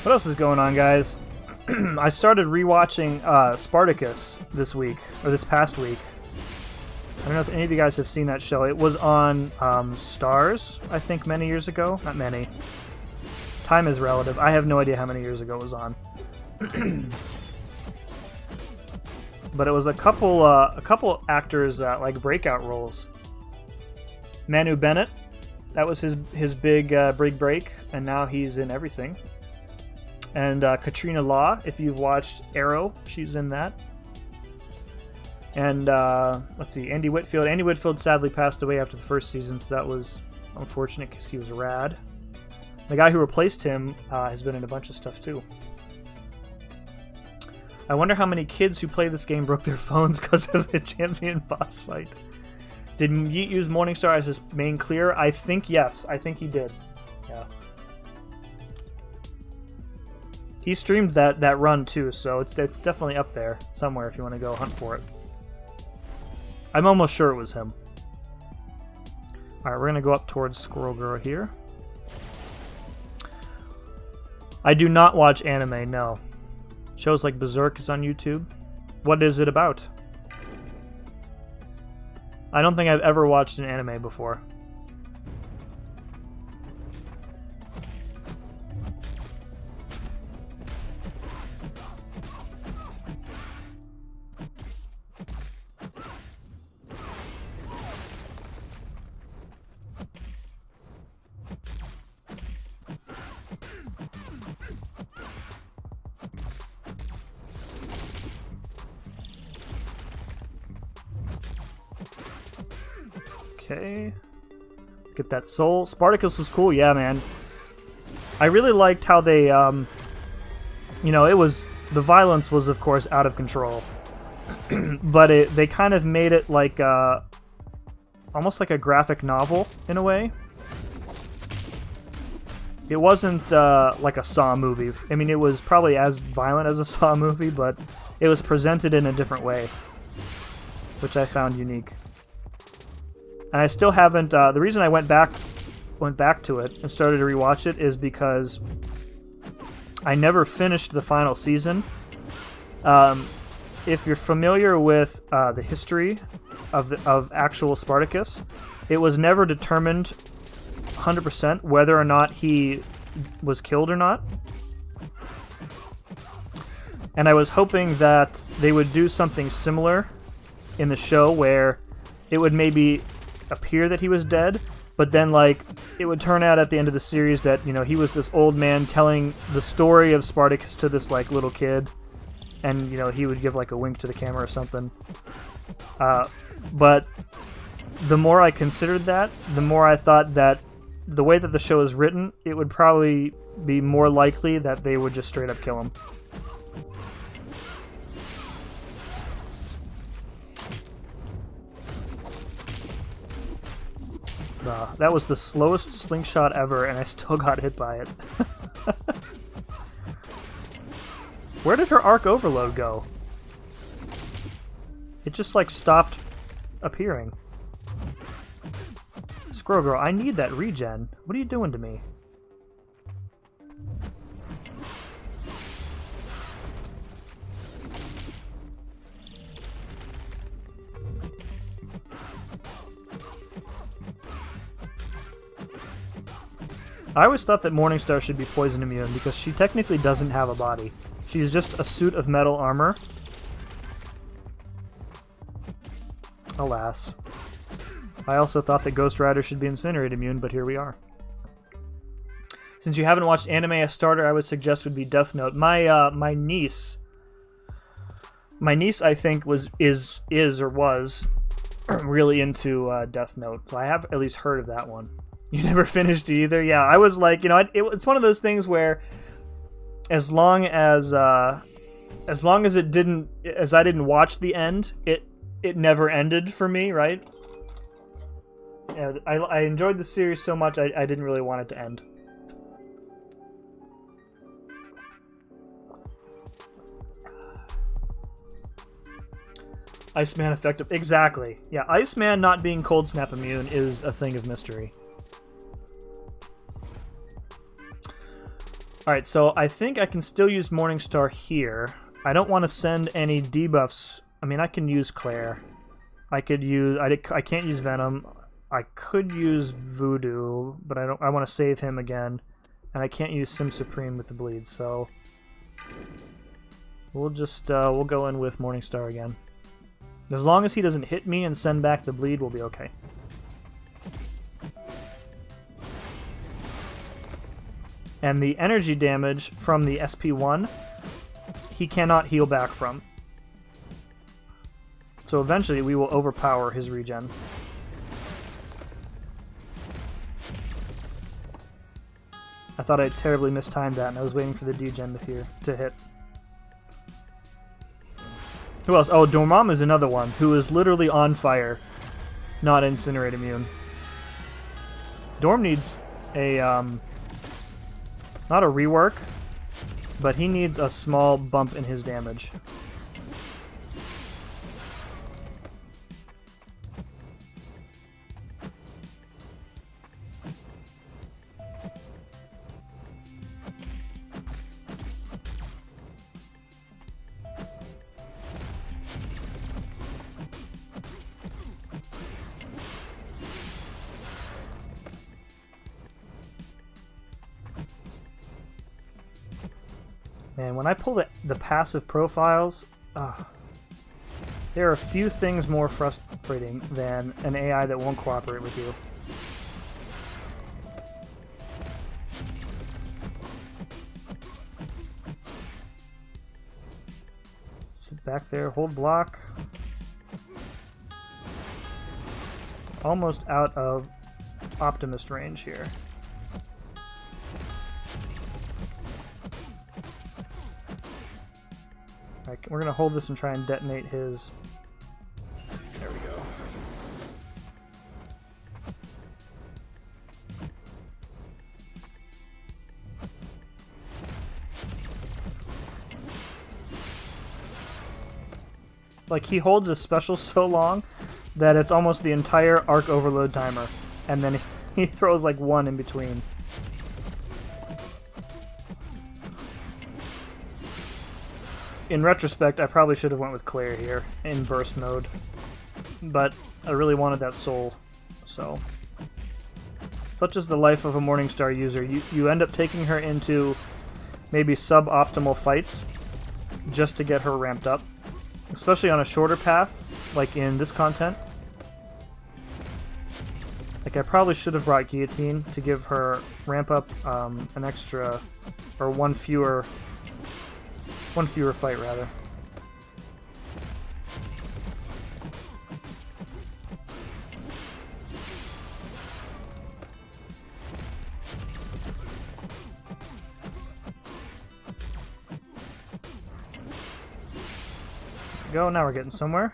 What else is going on, guys? I started rewatching Spartacus this week, or this past week. I don't know if any of you guys have seen that show. It was on Stars, I think, many years ago. Not many. Time is relative. I have no idea how many years ago it was on. But it was a couple actors like breakout roles. Manu Bennett, that was his big break, and now he's in everything. And Katrina Law, if you've watched Arrow, she's in that. And let's see, Andy Whitfield. Andy Whitfield sadly passed away after the first season, so that was unfortunate because he was rad. The guy who replaced him has been in a bunch of stuff too. I wonder how many kids who play this game broke their phones because of the champion boss fight. Did Yeet use Morningstar as his main clear? I think yes. I think he did. Yeah. He streamed that run too, so it's definitely up there somewhere if you want to go hunt for it. I'm almost sure it was him. Alright, we're going to go up towards Squirrel Girl here. I do not watch anime, no. Shows like Berserk is on YouTube. What is it about? I don't think I've ever watched an anime before. Okay. Get that soul. Spartacus was cool, yeah, man. I really liked how they, you know, the violence was, of course, out of control. But they kind of made it like, almost like a graphic novel, in a way. It wasn't, like a Saw movie. I mean, it was probably as violent as a Saw movie, but it was presented in a different way, which I found unique. And I still haven't, the reason I went back to it and started to rewatch it is because I never finished the final season. If you're familiar with the history of actual Spartacus, it was never determined 100% whether or not he was killed or not. And I was hoping that they would do something similar in the show where it would maybe appear that he was dead, but then, like, it would turn out at the end of the series that, you know, he was this old man telling the story of Spartacus to this, like, little kid, and, you know, he would give, like, a wink to the camera or something. But the more I considered that, the more I thought that the way that the show is written, it would probably be more likely that they would just straight up kill him. That was the slowest slingshot ever, and I still got hit by it. Where did her arc overload go? It just, like, stopped appearing. Squirrel Girl, I need that regen. What are you doing to me? I always thought that Morningstar should be poison immune because she technically doesn't have a body. She's just a suit of metal armor. Alas. I also thought that Ghost Rider should be Incinerate immune, but here we are. Since you haven't watched anime, a starter I would suggest would be Death Note. My niece, I think, was really into Death Note. I have at least heard of that one. You never finished it either? Yeah, I was like, you know, it's one of those things where as long as I didn't watch the end, it never ended for me, right? Yeah, I enjoyed the series so much, I didn't really want it to end. Iceman effective. Exactly. Yeah, Iceman not being Cold Snap immune is a thing of mystery. Alright, so I think I can still use Morningstar here. I don't want to send any debuffs. I mean, I can use Claire. I can't use Venom. I could use Voodoo, but I want to save him again. And I can't use Sim Supreme with the bleed, so we'll just we'll go in with Morningstar again. As long as he doesn't hit me and send back the bleed, we'll be okay. And the energy damage from the SP1, he cannot heal back from. So eventually we will overpower his regen. I thought I terribly mistimed that, and I was waiting for the degen to hit. Who else? Oh, Dormammu is another one, who is literally on fire, not Incinerate immune. Dorm needs a, not a rework, but he needs a small bump in his damage. And when I pull the passive profiles, there are a few things more frustrating than an AI that won't cooperate with you. Sit back there, hold block. almost out of Optimist range here. Alright, we're going to hold this and try and detonate his... There we go. Like, he holds his special so long that it's almost the entire arc overload timer. And then he throws like one in between. In retrospect, I probably should have went with Claire here in burst mode. But I really wanted that soul, so... Such is the life of a Morningstar user. You end up taking her into maybe suboptimal fights just to get her ramped up. Especially on a shorter path, like in this content. Like, I probably should have brought Guillotine to give her ramp up an extra, or one fewer fight, rather. Go, now we're getting somewhere.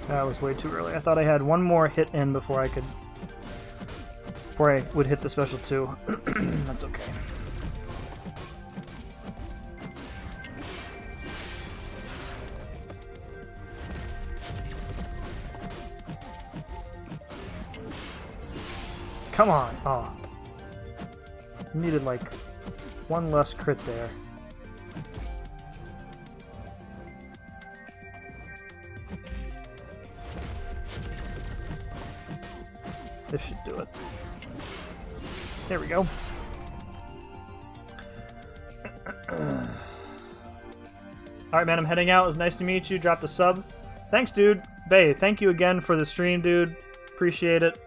That was way too early. I thought I had one more hit in before I would hit the special 2. That's okay. Come on! Oh. Needed like one less crit there. This should do it. There we go. Alright, man, I'm heading out. It was nice to meet you. Dropped a sub. Thanks, dude. Bay, thank you again for the stream, dude. Appreciate it.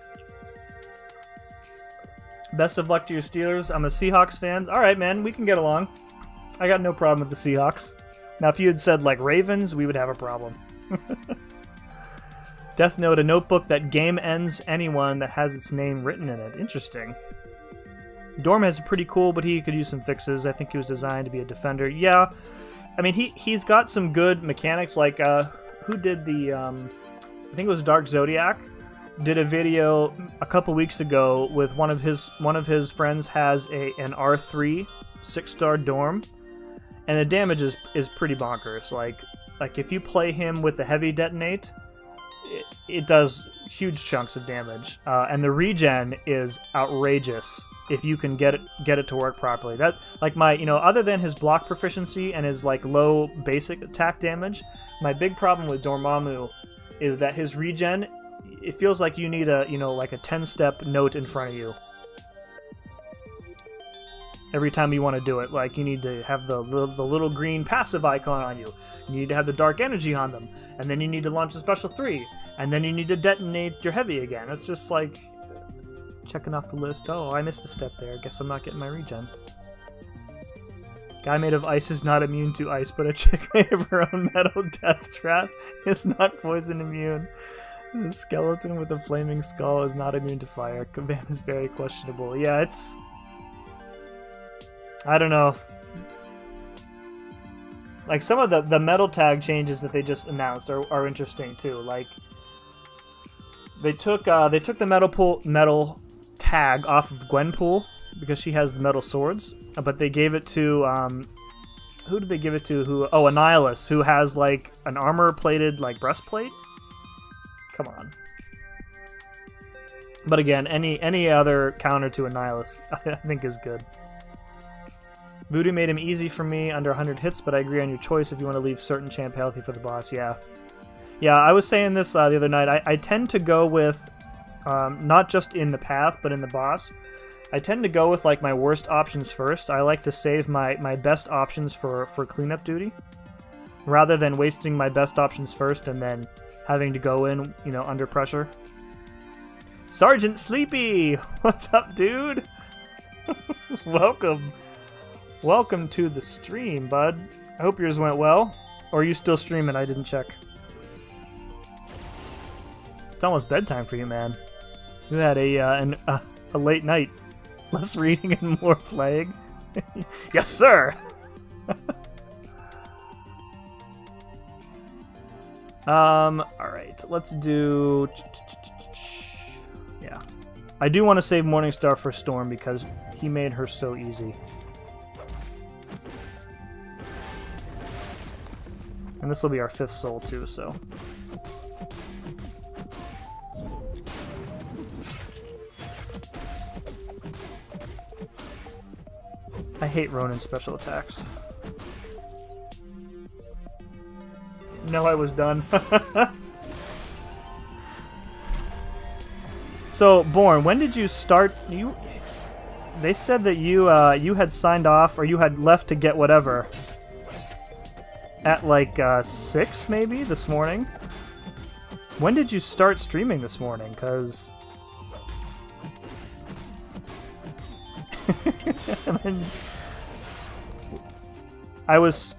Best of luck to your Steelers. I'm a Seahawks fan. Alright, man, we can get along. I got no problem with the Seahawks. Now, if you had said, like, Ravens, we would have a problem. Death Note, a notebook that game ends anyone that has its name written in it. Interesting. Dorm has pretty cool, but he could use some fixes. I think he was designed to be a defender. Yeah, I mean, he's got some good mechanics. Like, who did the, I think it was Dark Zodiac, did a video a couple weeks ago with one of his friends has an R3 6-star Dorm, and the damage is pretty bonkers. Like if you play him with the heavy detonate, it does huge chunks of damage, and the regen is outrageous if you can get it to work properly. That, like, my, other than his block proficiency and his like low basic attack damage, my big problem with Dormammu is that his regen, it feels like you need a like a 10-step note in front of you every time you want to do it. Like, you need to have the little green passive icon on you. You need to have the dark energy on them. And then you need to launch a special 3. And then you need to detonate your heavy again. It's just like checking off the list. Oh, I missed a step there. Guess I'm not getting my regen. Guy made of ice is not immune to ice, but a chick made of her own metal death trap is not poison immune. The skeleton with a flaming skull is not immune to fire. Command is very questionable. Yeah, it's... I don't know. Like, some of the metal tag changes that they just announced are interesting too. Like, they took the metal tag off of Gwenpool because she has the metal swords, but they gave it to who did they give it to? Annihilus, who has like an armor-plated like breastplate. Come on. But again, any other counter to Annihilus, I think is good. Voodoo made him easy for me, under 100 hits, but I agree on your choice if you want to leave certain champ healthy for the boss, yeah. Yeah, I was saying this the other night. I tend to go with, not just in the path, but in the boss, I tend to go with like my worst options first. I like to save my best options for cleanup duty, rather than wasting my best options first and then having to go in, you know, under pressure. Sergeant Sleepy! What's up, dude? Welcome. Welcome to the stream, bud. I hope yours went well. Or are you still streaming? I didn't check. It's almost bedtime for you, man. You had a late night. Less reading and more playing. Yes, sir! Alright. Let's do... Yeah. I do want to save Morningstar for Storm because he made her so easy. And this will be our 5th soul too, so... I hate Ronin's special attacks. No, I was done. So, Born, when did you start? They said that you had signed off, or you had left to get whatever at like 6 maybe this morning. When did you start streaming this morning? Because I was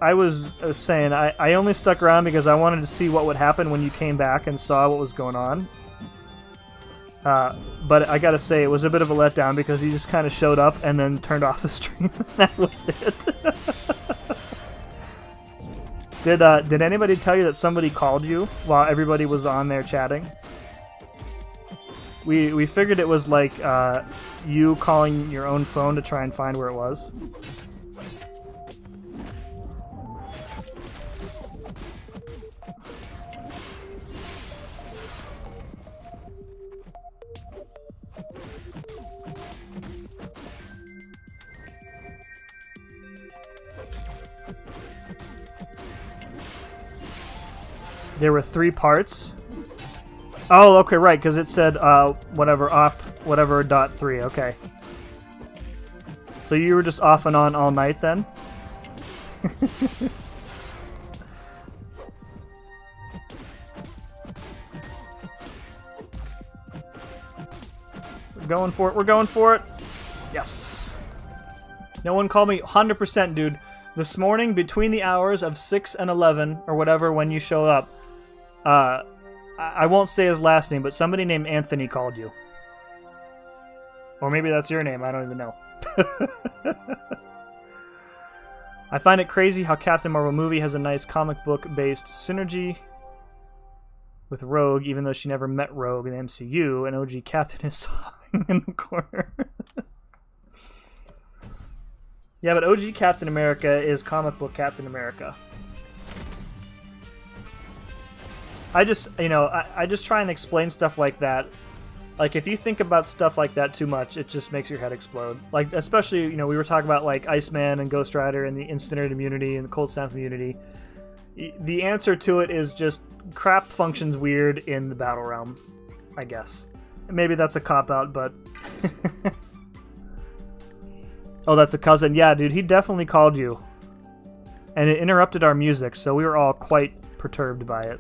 saying I only stuck around because I wanted to see what would happen when you came back and saw what was going on. But I gotta say, it was a bit of a letdown because you just kind of showed up and then turned off the stream. That was it. Did anybody tell you that somebody called you while everybody was on there chatting? We figured it was like you calling your own phone to try and find where it was. There were 3 parts. Oh, okay, right, because it said whatever off whatever .3. Okay. So you were just off and on all night then? We're going for it. We're going for it. Yes. No one called me 100%, dude. This morning, between the hours of 6 and 11, or whatever, when you show up, I won't say his last name, but somebody named Anthony called you. Or maybe that's your name, I don't even know. I find it crazy how Captain Marvel movie has a nice comic book-based synergy with Rogue, even though she never met Rogue in the MCU, and OG Captain is sobbing in the corner. Yeah, but OG Captain America is comic book Captain America. I just try and explain stuff like that. Like, if you think about stuff like that too much, it just makes your head explode. Like, especially, we were talking about, like, Iceman and Ghost Rider and the Incinerator immunity and the Cold Snap immunity. The answer to it is just crap functions weird in the battle realm, I guess. Maybe that's a cop-out, but... Oh, that's a cousin. Yeah, dude, he definitely called you. And it interrupted our music, so we were all quite perturbed by it.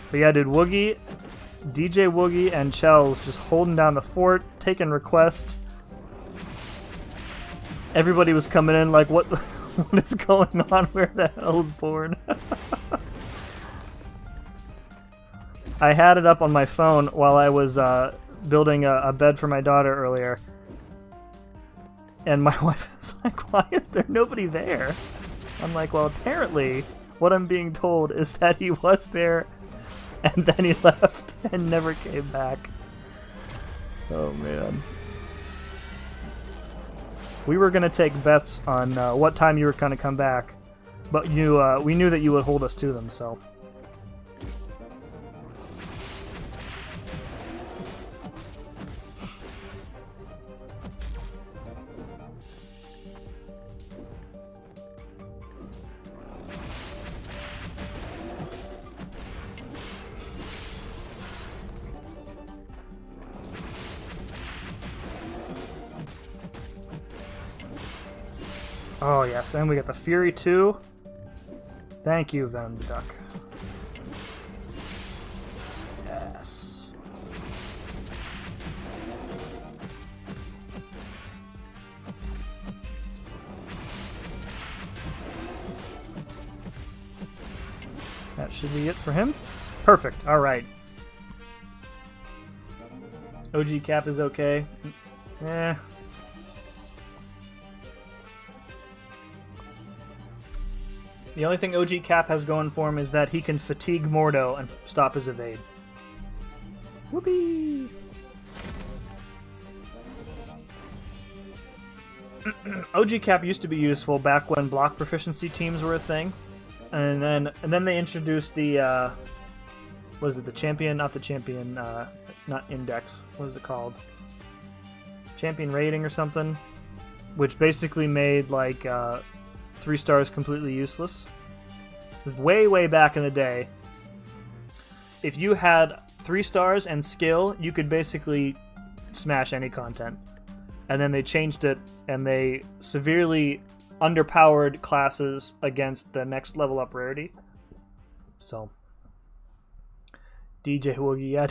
But yeah, dude, Woogie, DJ Woogie, and Chels just holding down the fort, taking requests. Everybody was coming in like, what is going on? Where the hell is Born? I had it up on my phone while I was building a bed for my daughter earlier. And my wife was like, why is there nobody there? I'm like, well, apparently what I'm being told is that he was there and then he left and never came back. Oh, man. We were going to take bets on what time you were going to come back, but we knew that you would hold us to them, so... Oh yes, and we got the Fury too. Thank you, Venom the Duck. Yes. That should be it for him. Perfect. All right. OG Cap is okay. Eh. The only thing OG Cap has going for him is that he can fatigue Mordo and stop his evade. Whoopee! OG Cap used to be useful back when block proficiency teams were a thing, and then they introduced the was it the champion? Not the champion. Not index. What is it called? Champion rating or something, which basically made like 3 stars completely useless. Way back in the day, if you had 3 stars and skill, you could basically smash any content. And then they changed it, and they severely underpowered classes against the next level up rarity. So, DJ Woogie, yeah,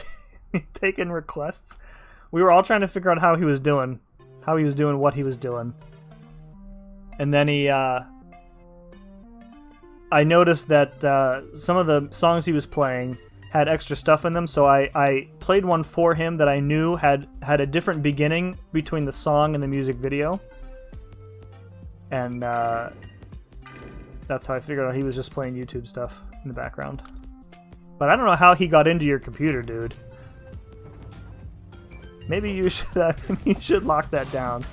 taking requests. We were all trying to figure out how he was doing what he was doing. And then I noticed that some of the songs he was playing had extra stuff in them, so I played one for him that I knew had a different beginning between the song and the music video. And that's how I figured out he was just playing YouTube stuff in the background. But I don't know how he got into your computer, dude. Maybe you should lock that down.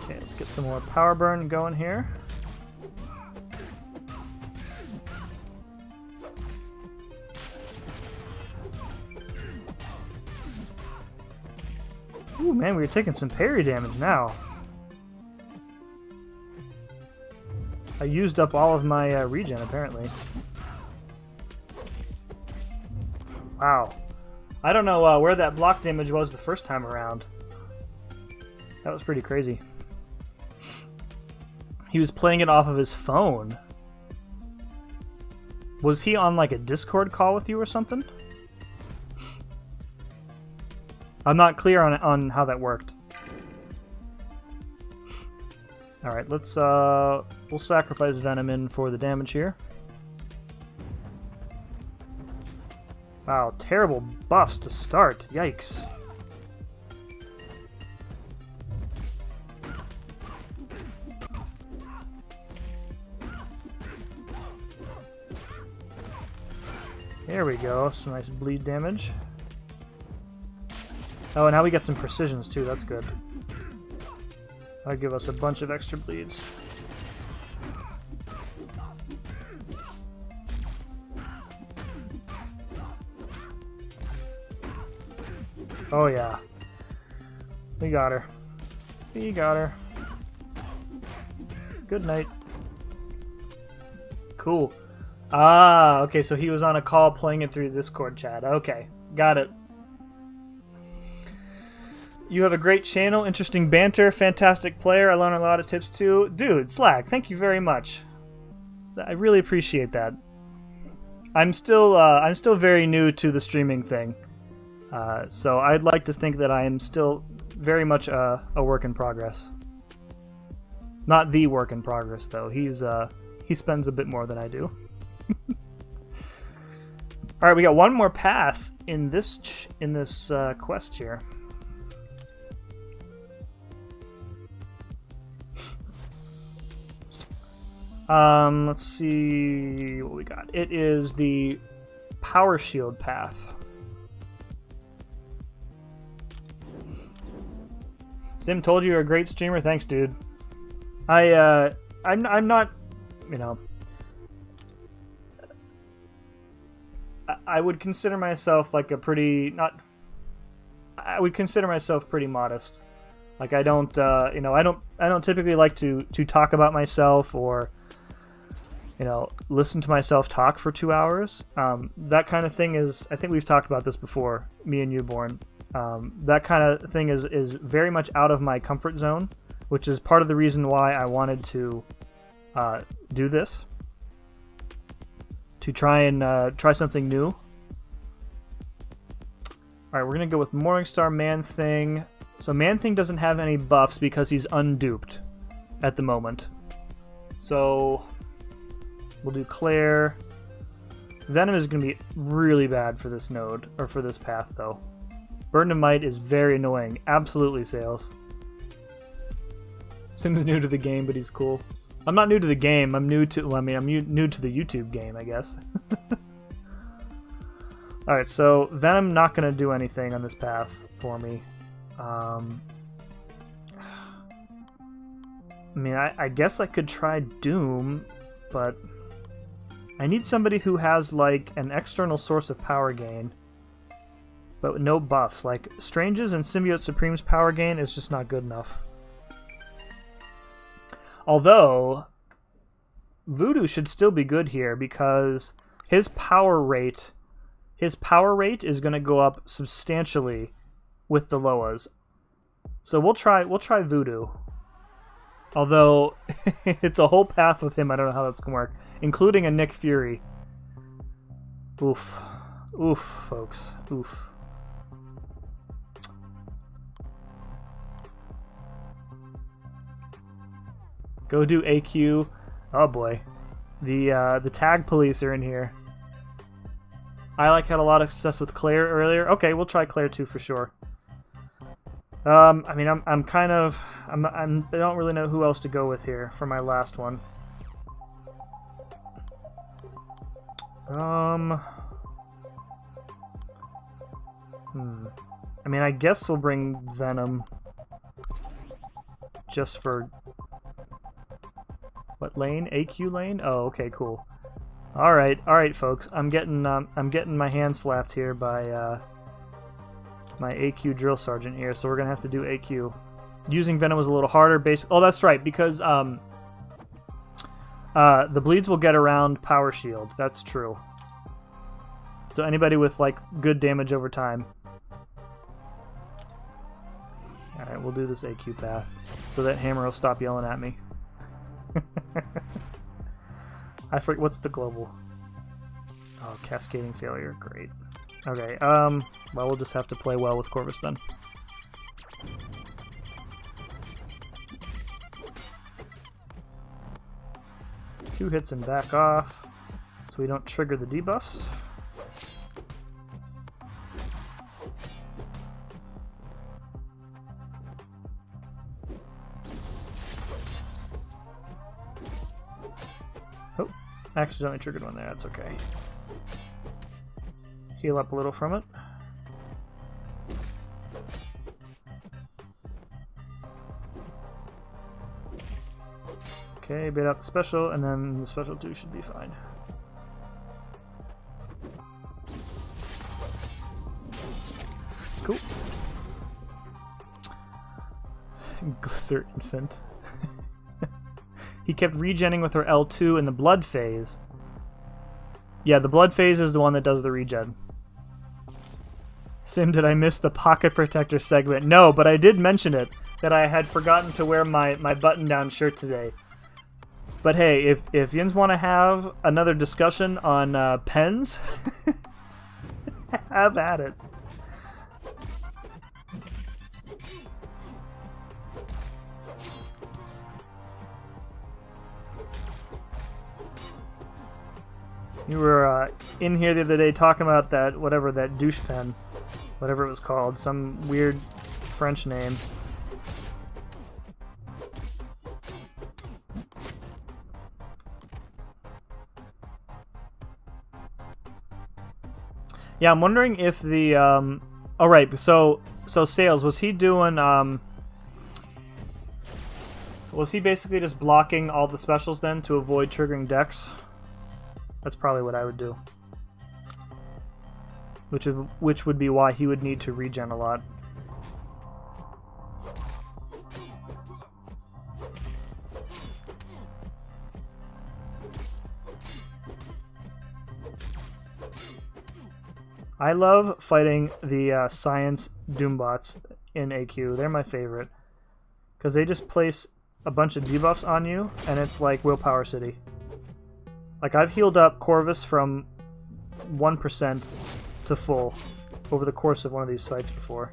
Okay, let's get some more power burn going here. Ooh, man, we're taking some parry damage now. I used up all of my regen, apparently. Wow. I don't know where that block damage was the first time around. That was pretty crazy. He was playing it off of his phone. Was he on like a Discord call with you or something? I'm not clear on how that worked. Alright, let's we'll sacrifice Venom in for the damage here. Wow, terrible buffs to start. Yikes. There we go, some nice bleed damage. Oh, and now we get some precisions too, that's good. That'll give us a bunch of extra bleeds. Oh yeah. We got her. We got her. Good night. Cool. Ah, okay, so he was on a call playing it through Discord chat. Okay, got it. You have a great channel, interesting banter, fantastic player. I learned a lot of tips too. Dude, Slag, thank you very much. I really appreciate that. I'm still very new to the streaming thing. So I'd like to think that I am still very much a work in progress. Not the work in progress though. He spends a bit more than I do. All right, we got one more path in this quest here. Let's see what we got. It is the Power Shield path. Sim told you you're a great streamer. Thanks, dude. I'm not, you know. I would consider myself like a pretty I would consider myself pretty modest. Like I don't, you know, I don't typically like to talk about myself or, you know, listen to myself talk for 2 hours. That kind of thing is, I think we've talked about this before, me and you, Born. That kind of thing is very much out of my comfort zone, which is part of the reason why I wanted to do this, to try something new. All right, we're gonna go with Morningstar Man-Thing. So Man-Thing doesn't have any buffs because he's unduped at the moment. So we'll do Claire. Venom is going to be really bad for this node, or for this path, though. Burden of Might is very annoying. Absolutely, Sales. Sim's new to the game, but he's cool. I'm not new to the game. I'm new to, well, I mean, I'm new to the YouTube game, I guess. Alright, so Venom not going to do anything on this path for me. I mean, I guess I could try Doom, but I need somebody who has, like, an external source of power gain, but with no buffs. Like, Strange's and Symbiote Supreme's power gain is just not good enough. Although, Voodoo should still be good here, because his power rate is going to go up substantially with the Loas. So we'll try Voodoo. Although it's a whole path with him, I don't know how that's gonna work, including a Nick Fury. Oof. Oof, folks. Oof. Go do AQ. Oh boy. The tag police are in here. I had a lot of success with Claire earlier. Okay, we'll try Claire too for sure. I mean, I don't really know who else to go with here for my last one. I mean, I guess we'll bring Venom just for what lane? AQ lane? Oh, okay, cool. All right, folks. I'm getting my hand slapped here by my AQ drill sergeant here, so we're gonna have to do AQ. Using Venom was a little harder. Oh, that's right, because the bleeds will get around Power Shield. That's true. So anybody with like good damage over time. All right, we'll do this AQ path so that Hammer will stop yelling at me. I forget what's the global. Oh, cascading failure. Great. Okay, well, we'll just have to play well with Corvus then. Two hits and back off, so we don't trigger the debuffs. Oh, accidentally triggered one there, that's okay. Heal up a little from it. Okay, bait out the special, and then the special 2 should be fine. Cool. Glisser Infant. He kept regenning with her L2 in the blood phase. Yeah, the blood phase is the one that does the regen. Sim, did I miss the pocket protector segment? No, but I did mention it, that I had forgotten to wear my button-down shirt today. But hey, if yins want to have another discussion on pens, have at it. You were in here the other day talking about that, whatever, that douche pen. Whatever it was called. Some weird French name. Yeah, I'm wondering if the, oh right, so Sales, was he doing, was he basically just blocking all the specials then to avoid triggering decks? That's probably what I would do. Which would be why he would need to regen a lot. I love fighting the science Doombots in AQ. They're my favorite. Because they just place a bunch of debuffs on you, and it's like Willpower City. Like, I've healed up Corvus from 1% to full over the course of one of these fights before.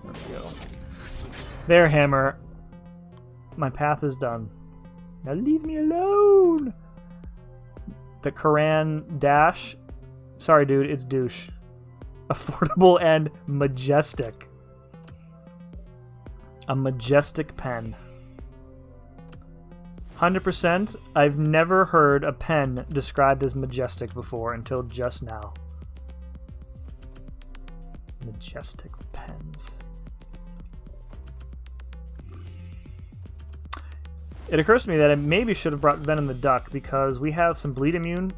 There we go. There, Hammer. My path is done. Now leave me alone! The Koran dash. Sorry, dude, it's douche. Affordable and majestic. A majestic pen. 100%. I've never heard a pen described as majestic before until just now. Majestic pens. It occurs to me that I maybe should have brought Venom the Duck because we have some bleed immune,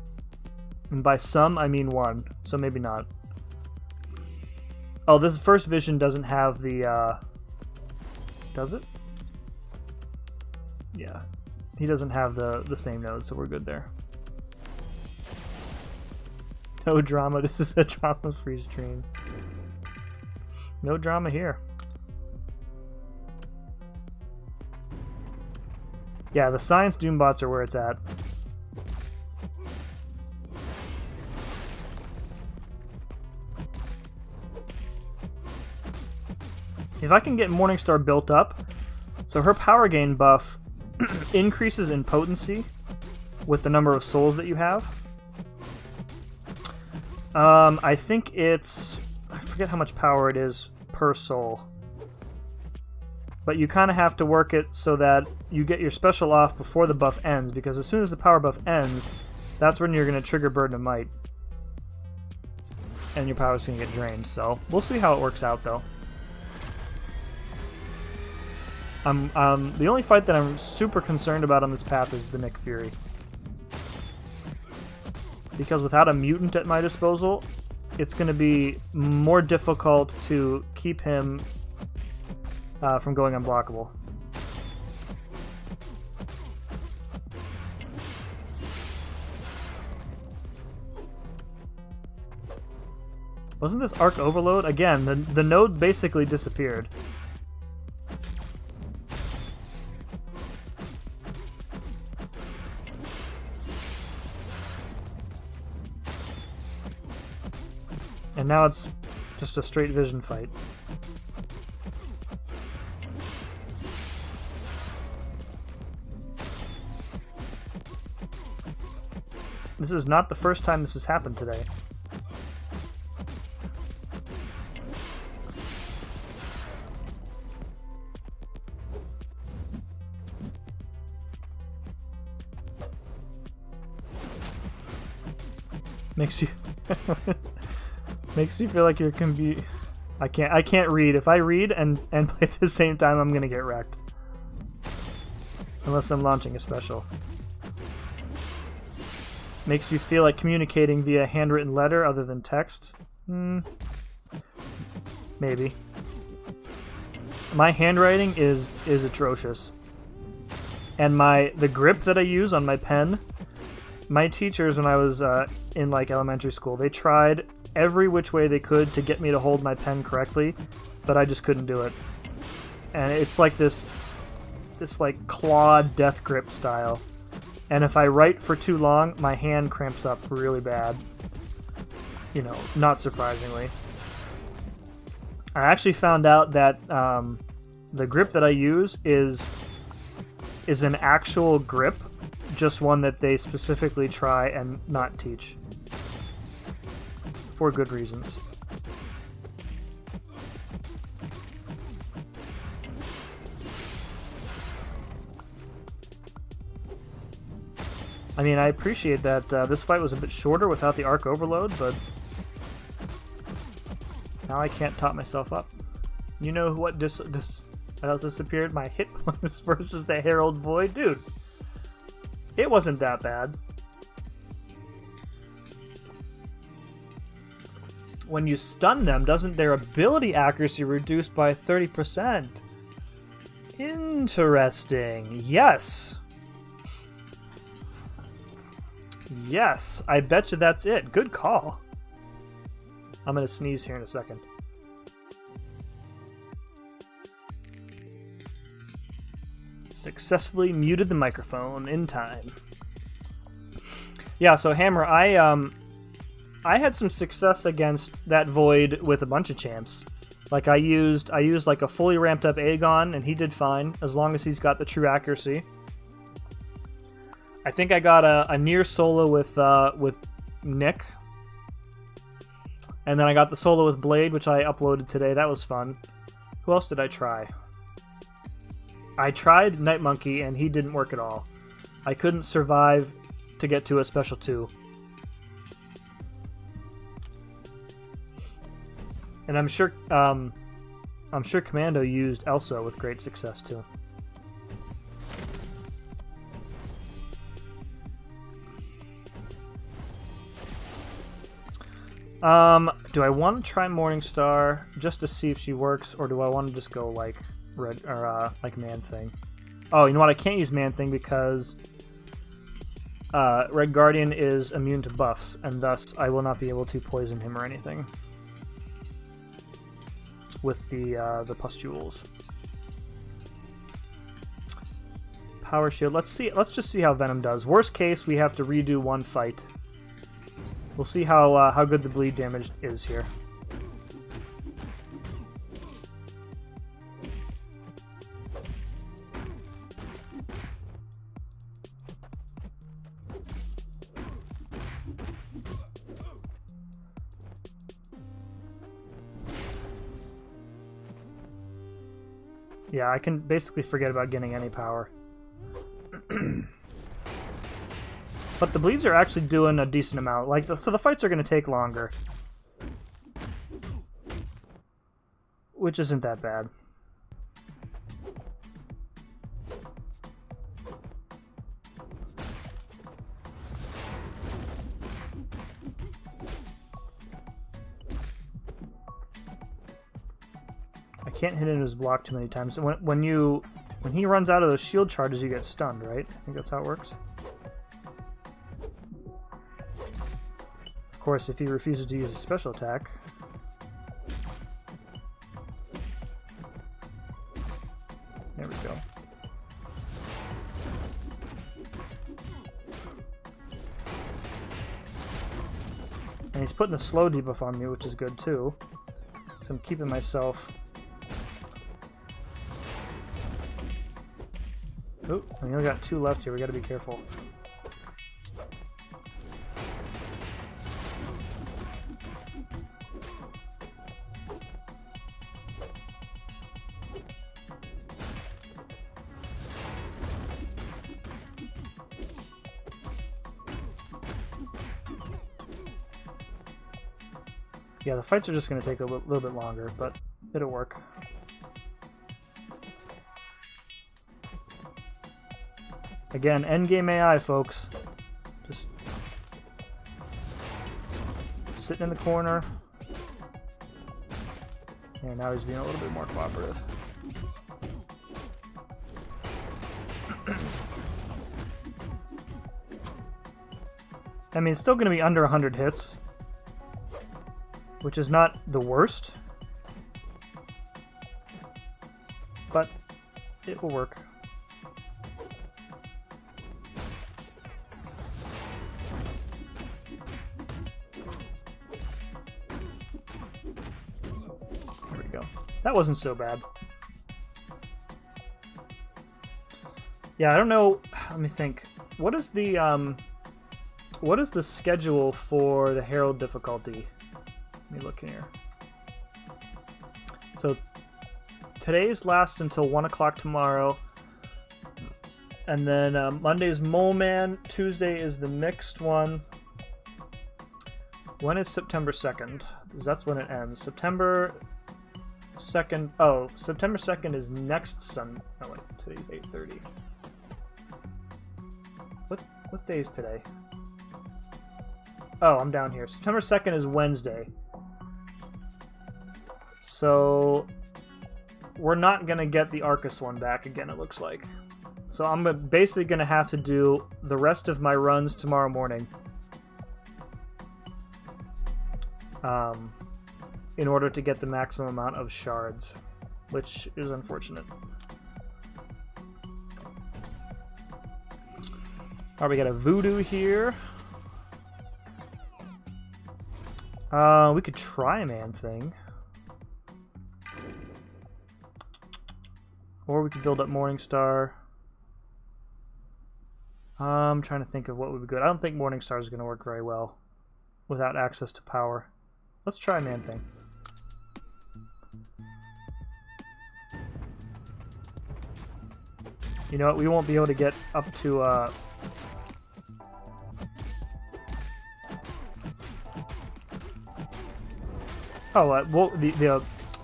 and by some I mean one, so maybe not. Oh, this first vision doesn't have the, does it? Yeah, he doesn't have the same node, so we're good there. No drama, this is a drama-free stream. No drama here. Yeah, the science Doombots are where it's at. If I can get Morningstar built up, so her power gain buff increases in potency with the number of souls that you have. I think it's... I forget how much power it is per soul. But you kind of have to work it so that you get your special off before the buff ends, because as soon as the power buff ends, that's when you're going to trigger Burden of Might. And your power's going to get drained, so we'll see how it works out, though. The only fight that I'm super concerned about on this path is the Nick Fury. Because without a mutant at my disposal, it's going to be more difficult to keep him from going unblockable. Wasn't this Arc Overload? Again, the node basically disappeared. And now it's just a straight vision fight. This is not the first time this has happened today. Makes you makes you feel like you're I can't read. If I read and play at the same time, I'm gonna get wrecked. Unless I'm launching a special. Makes you feel like communicating via handwritten letter other than text? Maybe. My handwriting is atrocious. And the grip that I use on my pen, my teachers when I was in like elementary school, they tried every which way they could to get me to hold my pen correctly, but I just couldn't do it. And it's like this like claw death grip style. And if I write for too long, my hand cramps up really bad. You know, not surprisingly. I actually found out that the grip that I use is an actual grip, just one that they specifically try and not teach. For good reasons. I mean, I appreciate that this fight was a bit shorter without the Arc Overload, but now I can't top myself up. You know what else disappeared? My hit points versus the Herald Void? Dude, it wasn't that bad. When you stun them, doesn't their ability accuracy reduce by 30%? Interesting. Yes. Yes, I bet you that's it. Good call. I'm going to sneeze here in a second. Successfully muted the microphone in time. Yeah, so Hammer, I had some success against that Void with a bunch of champs. Like I used like a fully ramped up Aegon, and he did fine as long as he's got the true accuracy. I think I got a near solo with Nick, and then I got the solo with Blade, which I uploaded today. That was fun. Who else did I try? I tried Night Monkey, and he didn't work at all. I couldn't survive to get to a special 2. And I'm sure Commando used Elsa with great success too. Do I want to try Morningstar just to see if she works, or do I want to just go like Red or like Man Thing? Oh, you know what? I can't use Man Thing because Red Guardian is immune to buffs, and thus I will not be able to poison him or anything with the pustules. Power Shield. Let's just see how Venom does. Worst case, we have to redo one fight. We'll see how good the bleed damage is here. Yeah, I can basically forget about getting any power. But the bleeds are actually doing a decent amount. Like, so the fights are going to take longer, which isn't that bad. I can't hit into his block too many times. When he runs out of those shield charges, you get stunned, right? I think that's how it works. Of course, if he refuses to use a special attack. There we go. And he's putting a slow debuff on me, which is good too. So I'm keeping myself... Oh, we only got 2 left here. We gotta be careful. Yeah, the fights are just going to take a little bit longer, but it'll work. Again, endgame AI, folks. Just sitting in the corner. And now he's being a little bit more cooperative. I mean, it's still going to be under 100 hits, which is not the worst, but it will work. There we go. That wasn't so bad. Yeah, I don't know. Let me think. What is the schedule for the Herald difficulty? Let me look here. So today's lasts until 1 o'clock tomorrow, and then Monday's Mole Man. Tuesday is the mixed one. When is September 2nd? Because that's when it ends. September 2nd. Oh, September 2nd is next Sunday. Oh wait, today's 8:30. What day is today? Oh, I'm down here. September 2nd is Wednesday. So we're not going to get the Arcus one back again, it looks like. So I'm basically going to have to do the rest of my runs tomorrow morning. In order to get the maximum amount of shards, which is unfortunate. Alright, we got a voodoo here. We could try Man-Thing. Or we could build up Morningstar. I'm trying to think of what would be good. I don't think Morningstar is going to work very well without access to power. Let's try Man-Thing. You know what? We won't be able to get up to well,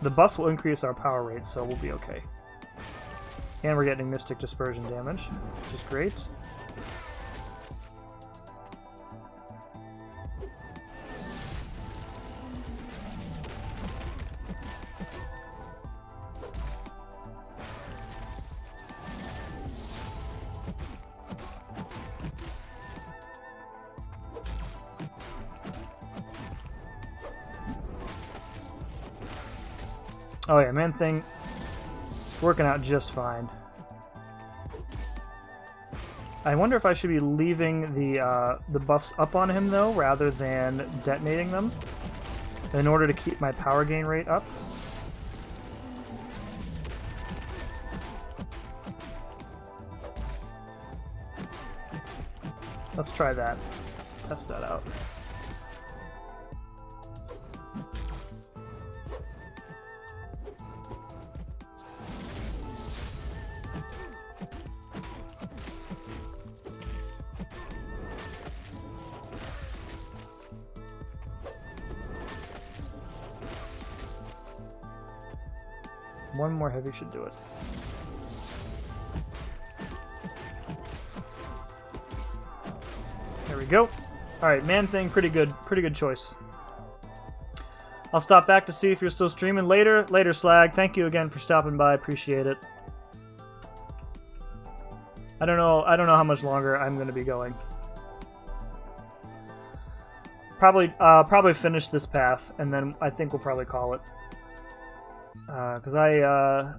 the bus will increase our power rate, so we'll be okay. And we're getting Mystic Dispersion damage, which is great. Oh yeah, Man-Thing, it's working out just fine. I wonder if I should be leaving the buffs up on him though, rather than detonating them, in order to keep my power gain rate up. Let's try that. Test that out. One more heavy should do it. There we go. Alright, Man-Thing, pretty good choice. I'll stop back to see if you're still streaming later. Later, Slag. Thank you again for stopping by. Appreciate it. I don't know how much longer I'm going to be going. Probably finish this path, and then I think we'll probably call it. Because I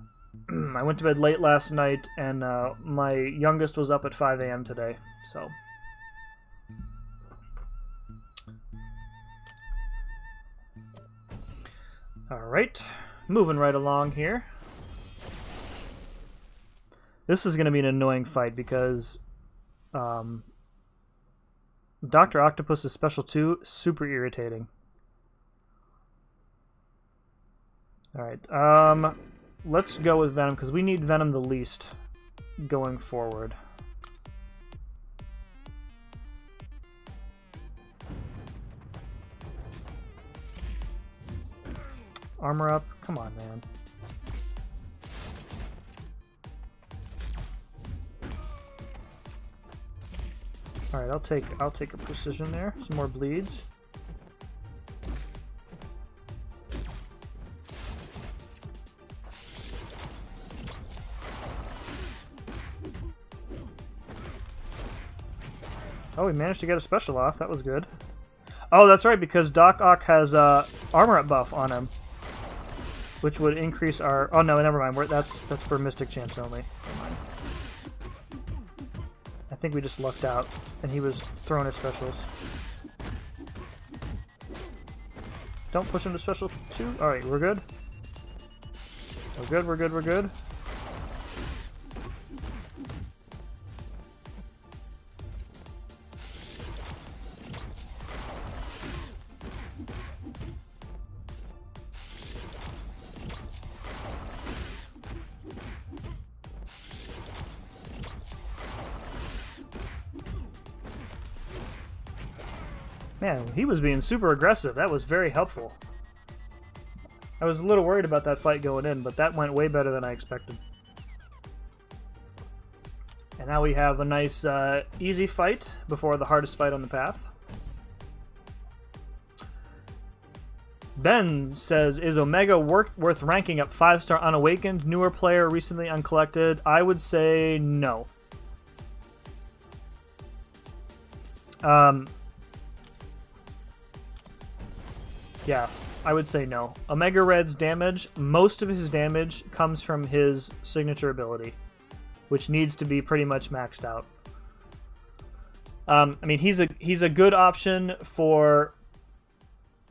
went to bed late last night, and my youngest was up at 5 a.m. today, so. Alright, moving right along here. This is going to be an annoying fight because Dr. Octopus's special 2, super irritating. Alright, let's go with Venom, because we need Venom the least going forward. Armor up? Come on, man. Alright, I'll take a precision there. Some more bleeds. Oh, we managed to get a special off. That was good. Oh, that's right, because Doc Ock has armor up buff on him, which would increase our... Oh, no, never mind. That's for Mystic Champs only. Never mind. I think we just lucked out, and he was throwing his specials. Don't push him to special 2. Alright, we're good. We're good, we're good, we're good. Man, he was being super aggressive. That was very helpful. I was a little worried about that fight going in, but that went way better than I expected. And now we have a nice, easy fight before the hardest fight on the path. Ben says, is Omega worth ranking up 5-star unawakened? Newer player, recently uncollected? I would say no. Yeah, I would say no. Omega Red's damage, most of his damage comes from his signature ability, which needs to be pretty much maxed out. I mean, he's a good option for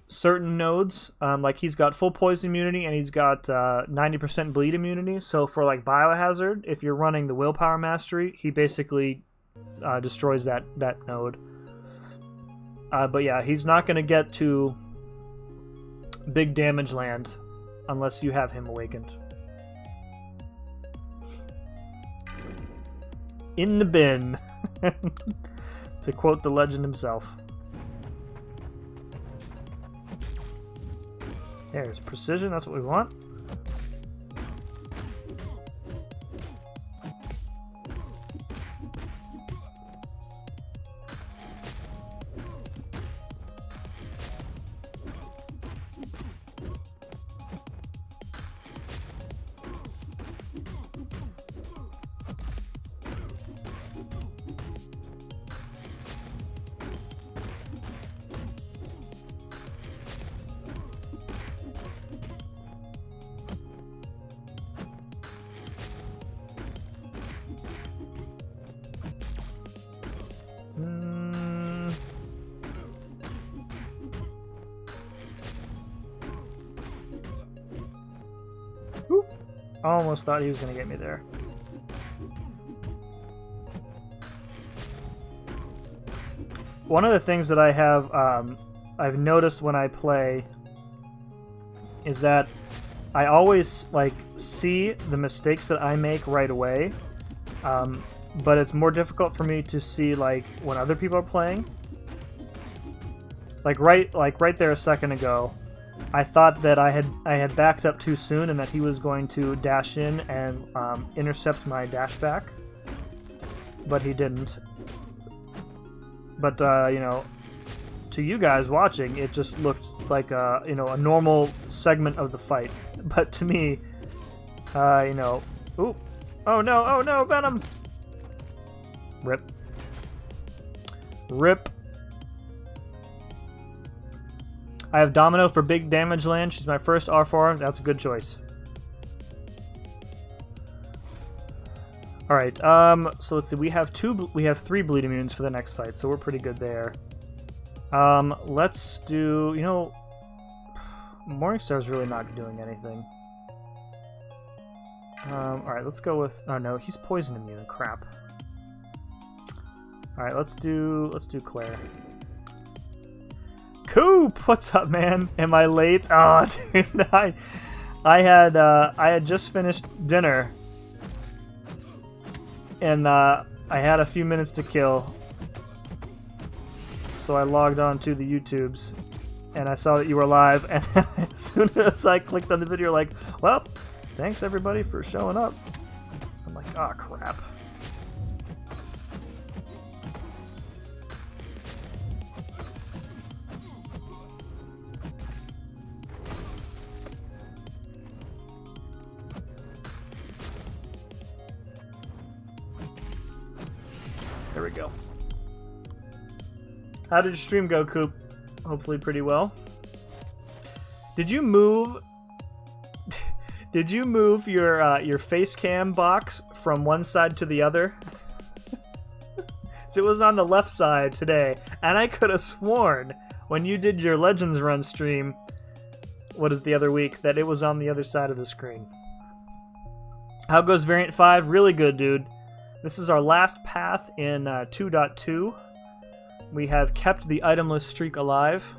certain nodes. Like he's got full poison immunity and he's got 90% bleed immunity. So for like Biohazard, if you're running the Willpower Mastery, he basically destroys that node. But yeah, he's not going to get to big damage land unless you have him awakened. In the bin, to quote the legend himself. There's precision, that's what we want. I almost thought he was going to get me there. One of the things that I have, I've noticed when I play is that I always like see the mistakes that I make right away, but it's more difficult for me to see like when other people are playing. Like right there a second ago, I thought that I had backed up too soon and that he was going to dash in and intercept my dash back, but he didn't. But you know, to you guys watching, it just looked like a normal segment of the fight. But to me, you know, ooh, oh no, Venom! Rip. I have Domino for big damage land. She's my first R4. That's a good choice. All right. So let's see. We have 3 bleed immunes for the next fight, so we're pretty good there. Let's do. You know, Morningstar's really not doing anything. All right. Let's go with. Oh no, he's poison immune. Crap. All right. Let's do Claire. Coop, what's up, man? Am I late? Oh, dude, I had just finished dinner, and I had a few minutes to kill, so I logged on to the YouTubes, and I saw that you were live, and as soon as I clicked on the video, like, well, thanks everybody for showing up. I'm like, oh crap. There we go. How did your stream go, Coop? Hopefully pretty well. Did you move? Did you move your face cam box from one side to the other? So it was on the left side today, and I could have sworn when you did your Legends Run stream, what is the other week, that it was on the other side of the screen. How goes Variant 5? Really good, dude. This is our last path in 2.2. We have kept the itemless streak alive.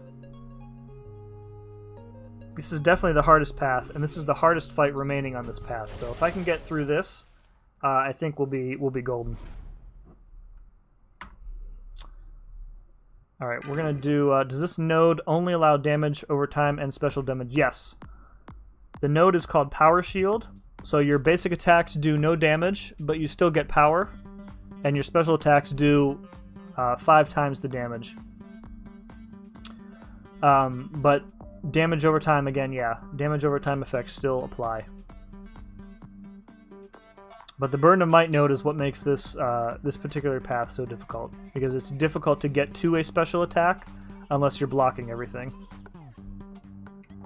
This is definitely the hardest path, and this is the hardest fight remaining on this path. So if I can get through this, I think we'll be golden. All right, we're gonna do. Does this node only allow damage over time and special damage? Yes. The node is called Power Shield. So your basic attacks do no damage, but you still get power, and your special attacks do 5 times the damage. But Damage over time again, yeah. Damage over time effects still apply. But the Burden of Might node is what makes this this particular path so difficult, because it's difficult to get to a special attack unless you're blocking everything.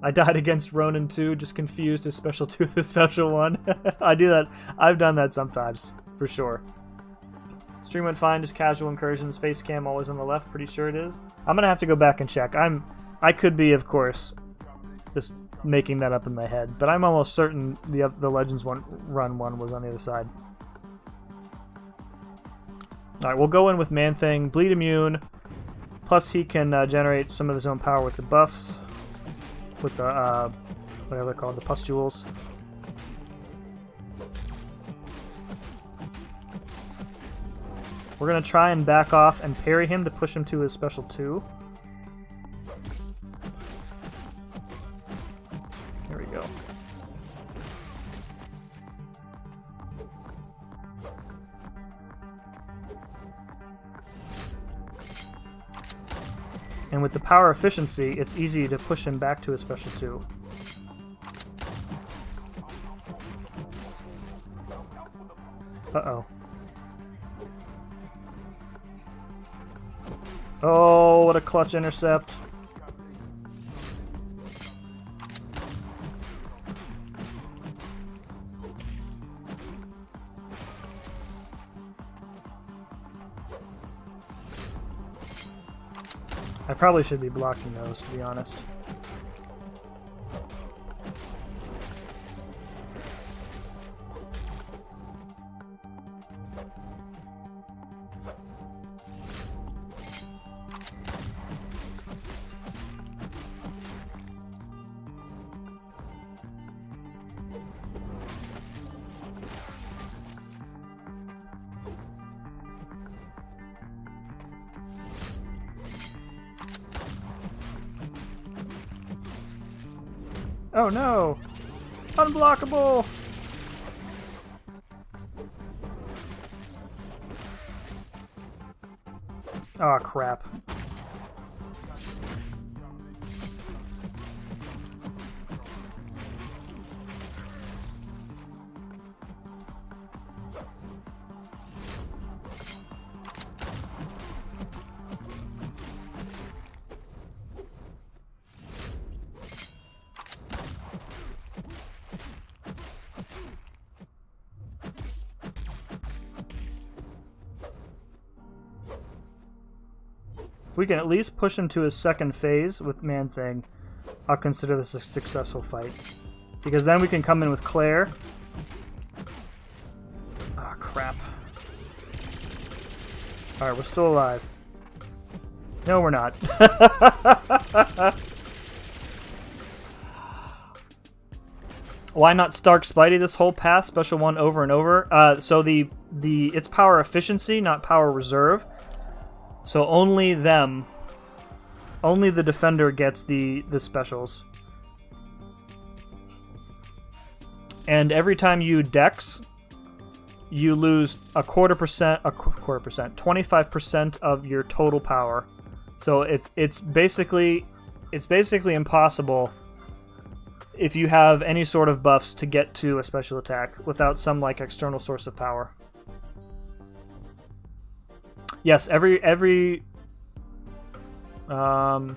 I died against Ronin 2, just confused his special 2 with his special 1. I do that. I've done that sometimes, for sure. Stream went fine, just casual incursions. Face cam always on the left, pretty sure it is. I'm gonna have to go back and check. I could be, of course, just making that up in my head, but I'm almost certain the Legends run one was on the other side. Alright, we'll go in with Man-Thing, Bleed Immune, plus he can generate some of his own power with the buffs, with the, whatever they're called, the pustules. We're going to try and back off and parry him to push him to his special 2. There we go. And with the power efficiency, it's easy to push him back to his special 2. Uh-oh. Oh, what a clutch intercept. I probably should be blocking those, to be honest. Oh no! Unblockable! Oh crap. If we can at least push him to his second phase with Man-Thing, I'll consider this a successful fight. Because then we can come in with Claire. Ah, crap. Alright, we're still alive. No, we're not. Why not Stark Spidey this whole path, special 1 over and over? So it's power efficiency, not power reserve. So only the defender gets the specials. And every time you dex, you lose 25% of your total power. So it's basically impossible if you have any sort of buffs to get to a special attack without some like external source of power. Yes, every variant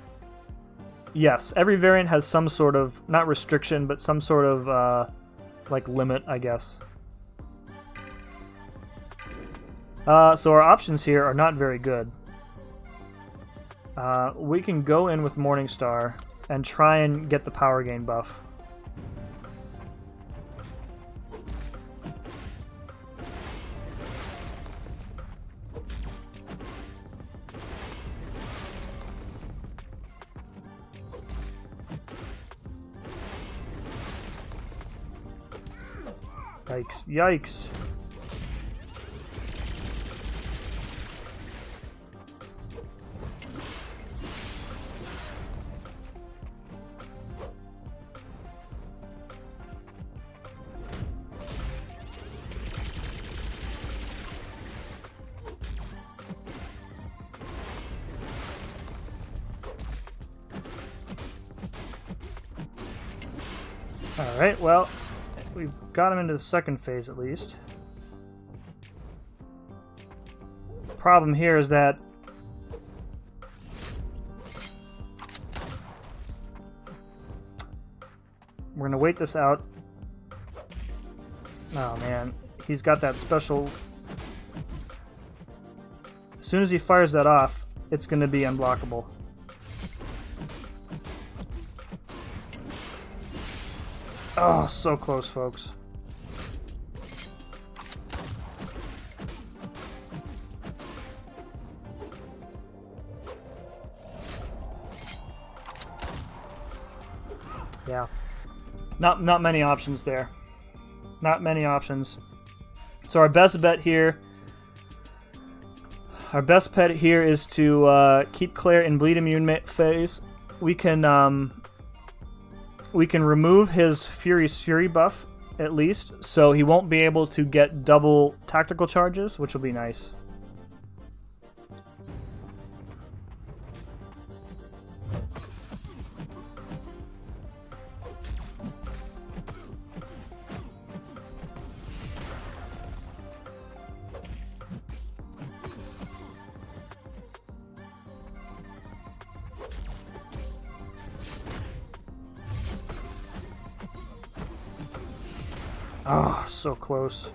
has some sort of, not restriction, but some sort of like limit, I guess. So our options here are not very good. We can go in with Morningstar and try and get the power gain buff. Yikes. Yikes. Alright, well, we've got him into the second phase at least. Problem here is that we're going to wait this out. Oh man, he's got that special... As soon as he fires that off, it's going to be unblockable. Oh, so close, folks. Yeah. Not many options there. Not many options. So our best bet here... Our best bet here is to keep Claire in bleed immune phase. We can remove his Fury's Fury buff, at least, so he won't be able to get double tactical charges, which will be nice. Oh, so close.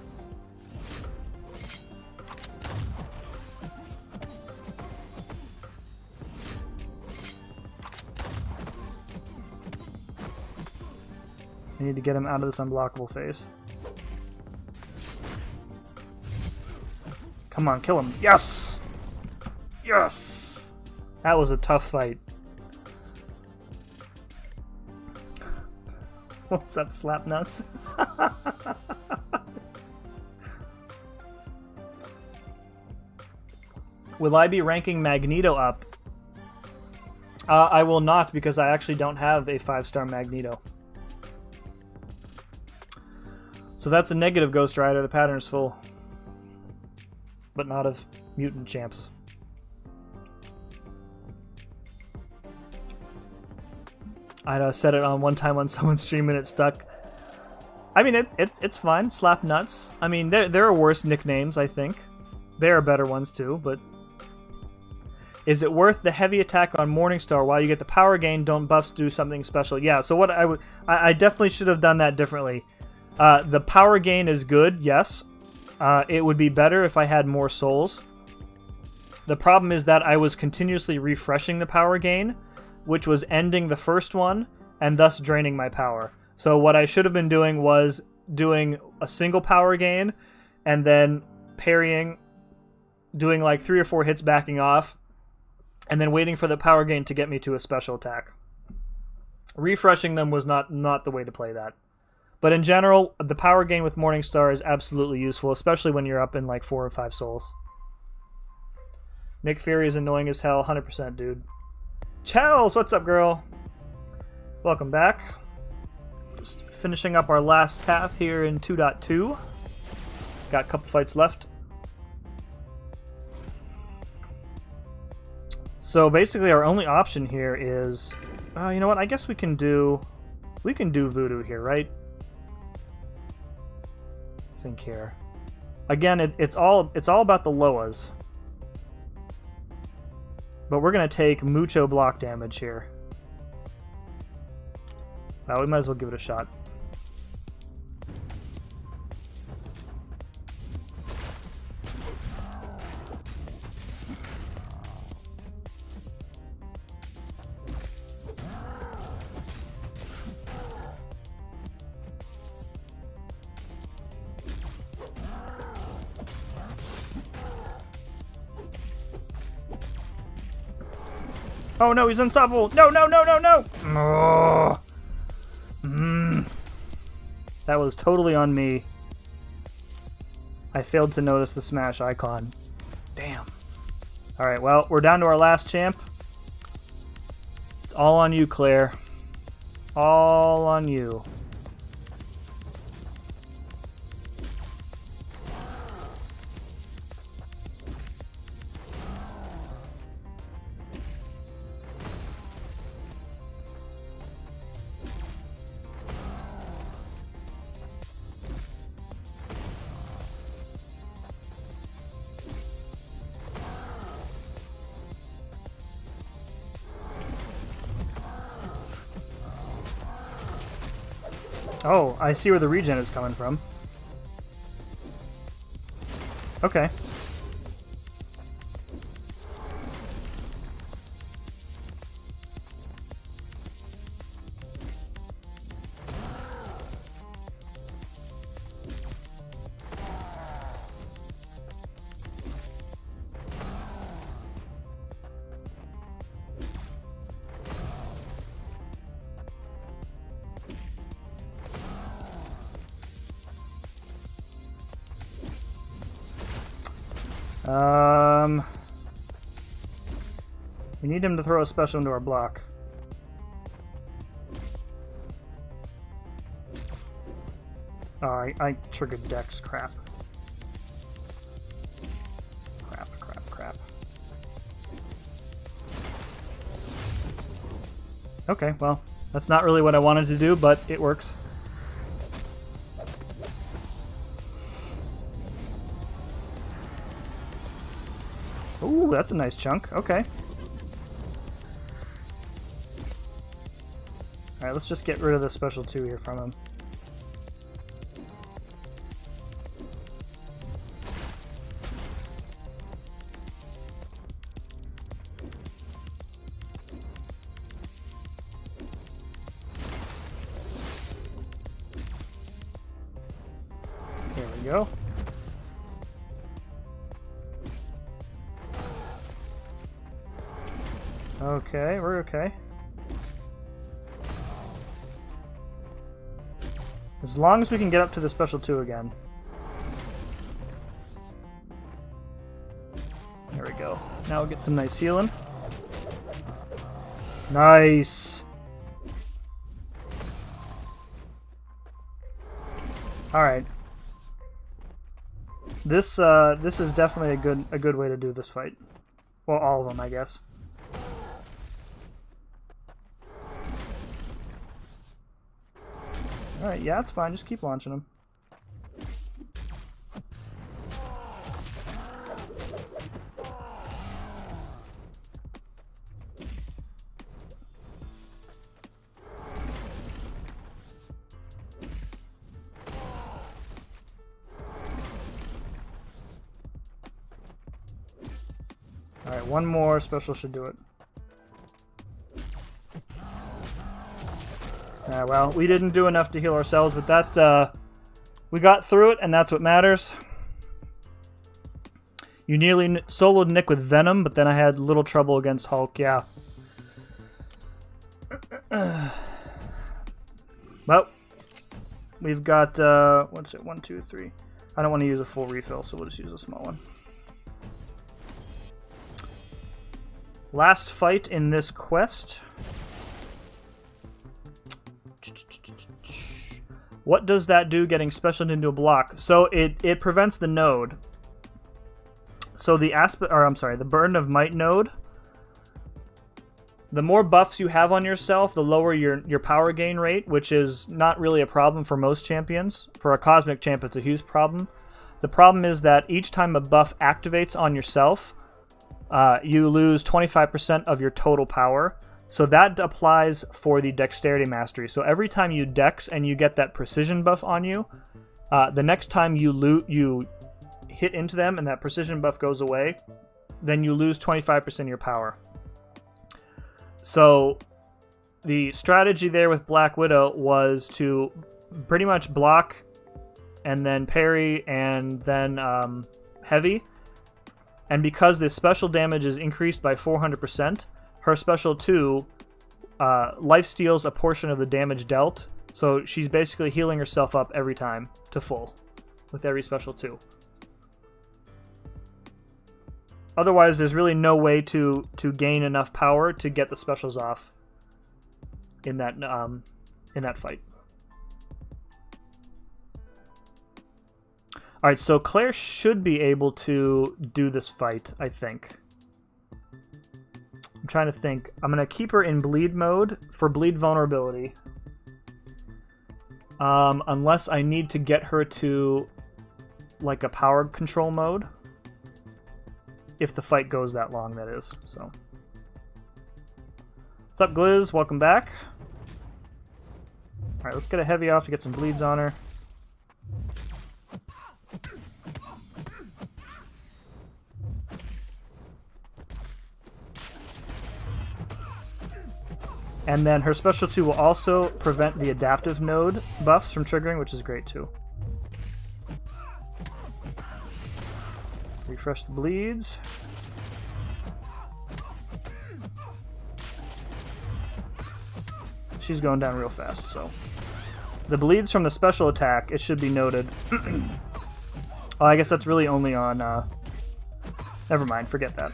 I need to get him out of this unblockable phase. Come on, kill him. Yes! Yes! That was a tough fight. What's up, Slapnuts? Will I be ranking Magneto up? I will not, because I actually don't have a 5-star Magneto. So that's a negative Ghost Rider. The pattern is full. But not of mutant champs. I said it on one time on someone's stream and it stuck. I mean, it's fine. Slap nuts. I mean, there are worse nicknames, I think. There are better ones too, but... Is it worth the heavy attack on Morningstar while you get the power gain? Don't buffs do something special? Yeah, so what I definitely should have done that differently. The power gain is good, yes. It would be better if I had more souls. The problem is that I was continuously refreshing the power gain, which was ending the first one and thus draining my power. So what I should have been doing was doing a single power gain and then parrying, doing like 3 or 4 hits backing off, and then waiting for the power gain to get me to a special attack. Refreshing them was not the way to play that. But in general, the power gain with Morningstar is absolutely useful, especially when you're up in like 4 or 5 souls. Nick Fury is annoying as hell, 100%, dude. Chels, what's up, girl? Welcome back. Just finishing up our last path here in 2.2. Got a couple fights left. So basically our only option here is... you know what? I guess we can do Voodoo here, right? Think here. Again, it's all about the Loas. But we're going to take mucho block damage here. Well, we might as well give it a shot. Oh no, he's unstoppable! No, no, no, no, no! Oh. That was totally on me. I failed to notice the smash icon. Damn. Alright, well, we're down to our last champ. It's all on you, Claire. All on you. Oh, I see where the regen is coming from. Okay. We need him to throw a special into our block. Oh, I triggered Dex. Crap. Crap. Okay, well, that's not really what I wanted to do, but it works. Ooh, that's a nice chunk. Okay. Alright, let's just get rid of the special 2 here from him. There we go. Okay, we're okay. As long as we can get up to the special 2 again. There we go. Now we'll get some nice healing. Nice! Alright. This is definitely a good way to do this fight. Well, all of them, I guess. Alright, yeah, it's fine. Just keep launching them. Alright, one more special should do it. Well, we didn't do enough to heal ourselves, but that, we got through it, and that's what matters. You nearly soloed Nick with Venom, but then I had little trouble against Hulk, yeah. Well, we've got, what's it, 1, 2, 3. I don't want to use a full refill, so we'll just use a small one. Last fight in this quest. What does that do getting specialed into a block? So it prevents the node. So the Burden of Might node, the more buffs you have on yourself, the lower your power gain rate, which is not really a problem for most champions. For a Cosmic champ, it's a huge problem. The problem is that each time a buff activates on yourself, you lose 25% of your total power. So that applies for the Dexterity Mastery. So every time you dex and you get that precision buff on you, the next time you hit into them and that precision buff goes away, then you lose 25% of your power. So the strategy there with Black Widow was to pretty much block and then parry and then heavy. And because the special damage is increased by 400%, her special 2 life steals a portion of the damage dealt. So she's basically healing herself up every time to full with every special 2. Otherwise, there's really no way to gain enough power to get the specials off in that fight. All right, so Claire should be able to do this fight, I think. I'm trying to think. I'm going to keep her in bleed mode for bleed vulnerability. Unless I need to get her to like a power control mode. If the fight goes that long, that is. So, what's up, Gliz? Welcome back. Alright, let's get a heavy off to get some bleeds on her. And then her special 2 will also prevent the adaptive node buffs from triggering, which is great too. Refresh the bleeds. She's going down real fast, so. The bleeds from the special attack, it should be noted. Oh, I guess that's really only on... Never mind, forget that.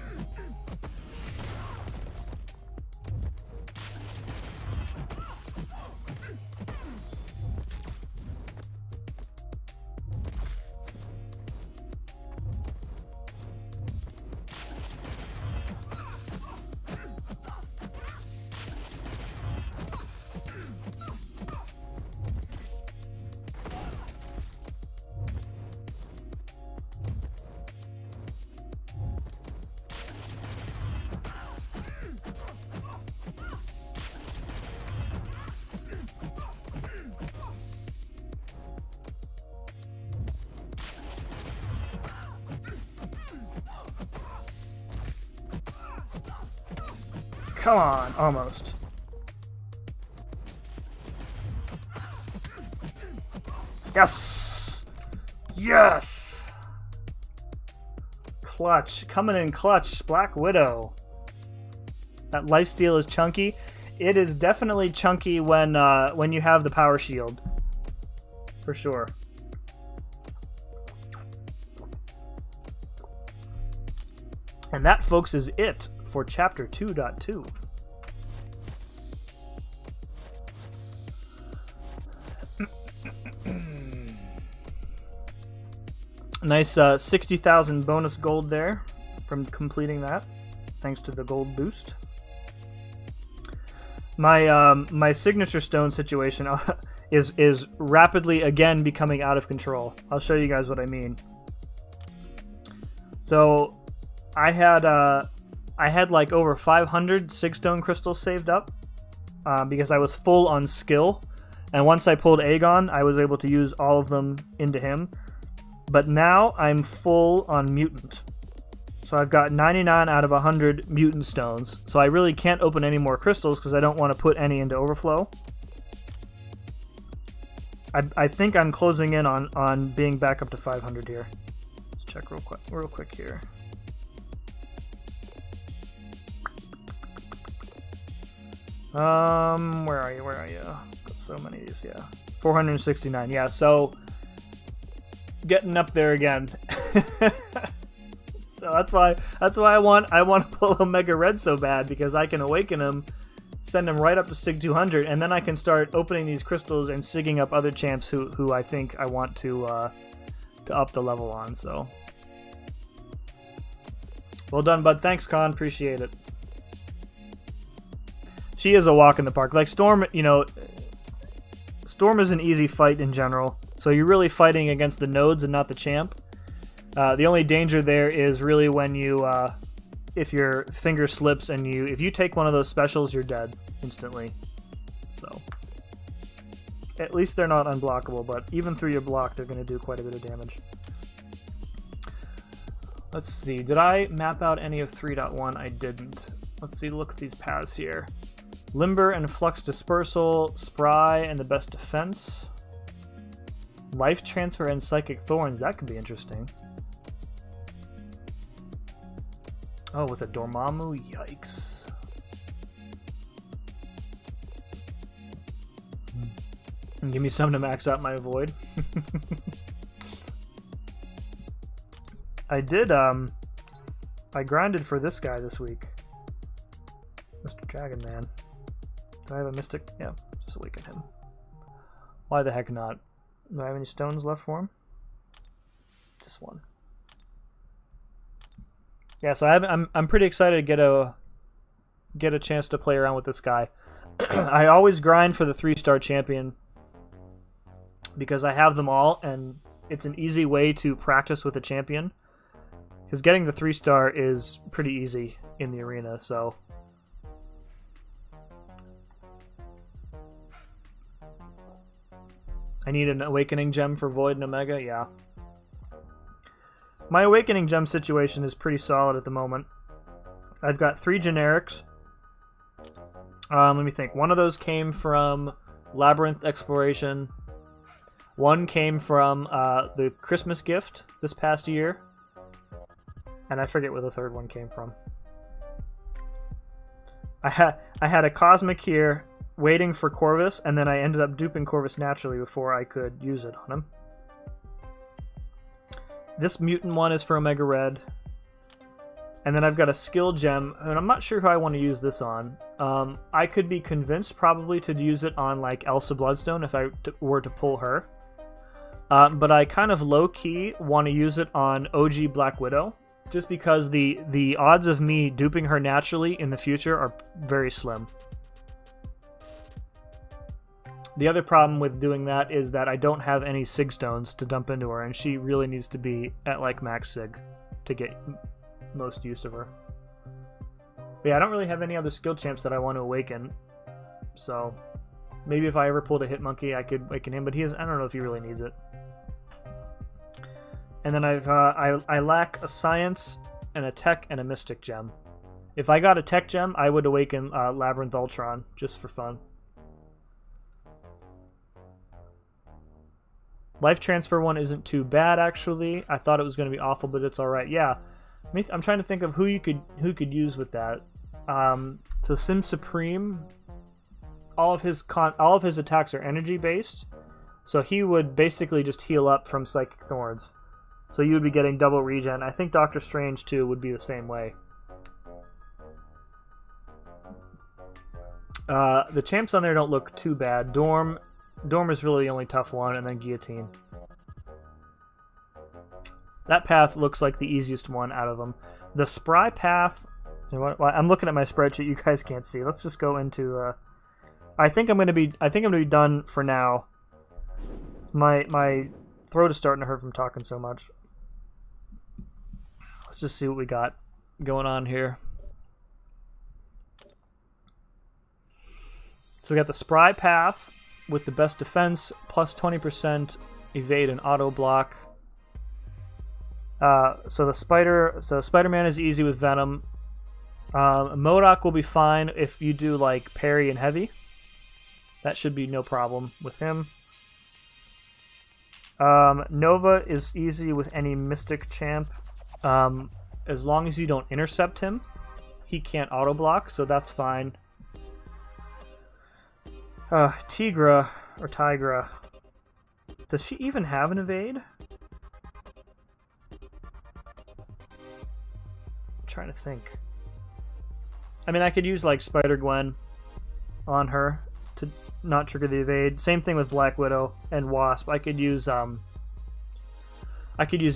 Come on, almost. Yes! Yes! Clutch. Coming in clutch. Black Widow. That lifesteal is chunky. It is definitely chunky when you have the power shield. For sure. And that, folks, is it for Chapter 2.2. Nice 60,000 bonus gold there from completing that, thanks to the gold boost. My signature stone situation is rapidly again becoming out of control. I'll show you guys what I mean. So I had like over 500 sigstone crystals saved up because I was full on skill, and once I pulled Aegon, I was able to use all of them into him. But now I'm full on mutant. So I've got 99 out of 100 mutant stones. So I really can't open any more crystals because I don't want to put any into overflow. I think I'm closing in on being back up to 500 here. Let's check real quick here. Where are you? Got so many of these, yeah. 469, yeah, so getting up there again. So that's why I want to pull Omega Red so bad, because I can awaken him, send him right up to Sig 200, and then I can start opening these crystals and sigging up other champs who I think I want to up the level on. So well done, bud. Thanks, Con. Appreciate it. She is a walk in the park. Like Storm, you know, Storm is an easy fight in general. So you're really fighting against the nodes and not the champ. The only danger there is really when you, if your finger slips and if you take one of those specials, you're dead instantly. So at least they're not unblockable, but even through your block, they're going to do quite a bit of damage. Let's see. Did I map out any of 3.1? I didn't. Let's see. Look at these paths here. Limber and Flux Dispersal, Spry, and the Best Defense. Life Transfer and Psychic Thorns. That could be interesting. Oh, with a Dormammu? Yikes. And give me something to max out my Void. I did, I grinded for this guy this week. Mr. Dragon Man. Do I have a Mystic? Yeah, just awaken him. Why the heck not? Do I have any stones left for him? Just one. Yeah, so I'm pretty excited to get a chance to play around with this guy. I always grind for the 3-star champion because I have them all, and it's an easy way to practice with a champion. Because getting the 3-star is pretty easy in the arena, so. I need an Awakening Gem for Void and Omega, yeah. My Awakening Gem situation is pretty solid at the moment. I've got 3 generics. Let me think. One of those came from Labyrinth Exploration. One came from the Christmas gift this past year. And I forget where the third one came from. I had a Cosmic here waiting for Corvus, and then I ended up duping Corvus naturally before I could use it on him. This mutant one is for Omega Red. And then I've got a skill gem, and I'm not sure who I want to use this on. I could be convinced probably to use it on like Elsa Bloodstone if I were to pull her. But I kind of low-key want to use it on OG Black Widow, just because the odds of me duping her naturally in the future are very slim. The other problem with doing that is that I don't have any Sig Stones to dump into her, and she really needs to be at like max Sig to get most use of her. But yeah, I don't really have any other skill champs that I want to awaken, so maybe if I ever pulled a Hitmonkey, I could awaken him, but I don't know if he really needs it. And then I lack a Science and a Tech and a Mystic gem. If I got a Tech gem, I would awaken Labyrinth Ultron just for fun. Life Transfer one isn't too bad, actually. I thought it was going to be awful, but it's all right. Yeah, I'm trying to think of who you could use with that. So Sim Supreme, all of his attacks are energy based, so he would basically just heal up from Psychic Thorns. So you would be getting double regen. I think Doctor Strange too would be the same way. The champs on there don't look too bad. Dorm is really the only tough one, and then Guillotine. That path looks like the easiest one out of them. The Spry path, you know what, I'm looking at my spreadsheet. You guys can't see. Let's just go into. I think I'm gonna be done for now. My throat is starting to hurt from talking so much. Let's just see what we got going on here. So we got the Spry path with the best defense, plus 20% evade and auto block. So Spider-Man is easy with Venom. MODOK will be fine if you do like parry and heavy. That should be no problem with him. Nova is easy with any Mystic champ. As long as you don't intercept him, he can't auto block, so that's fine. Tigra, does she even have an evade? I'm trying to think. I mean, I could use like Spider-Gwen on her to not trigger the evade. Same thing with Black Widow and Wasp. I could use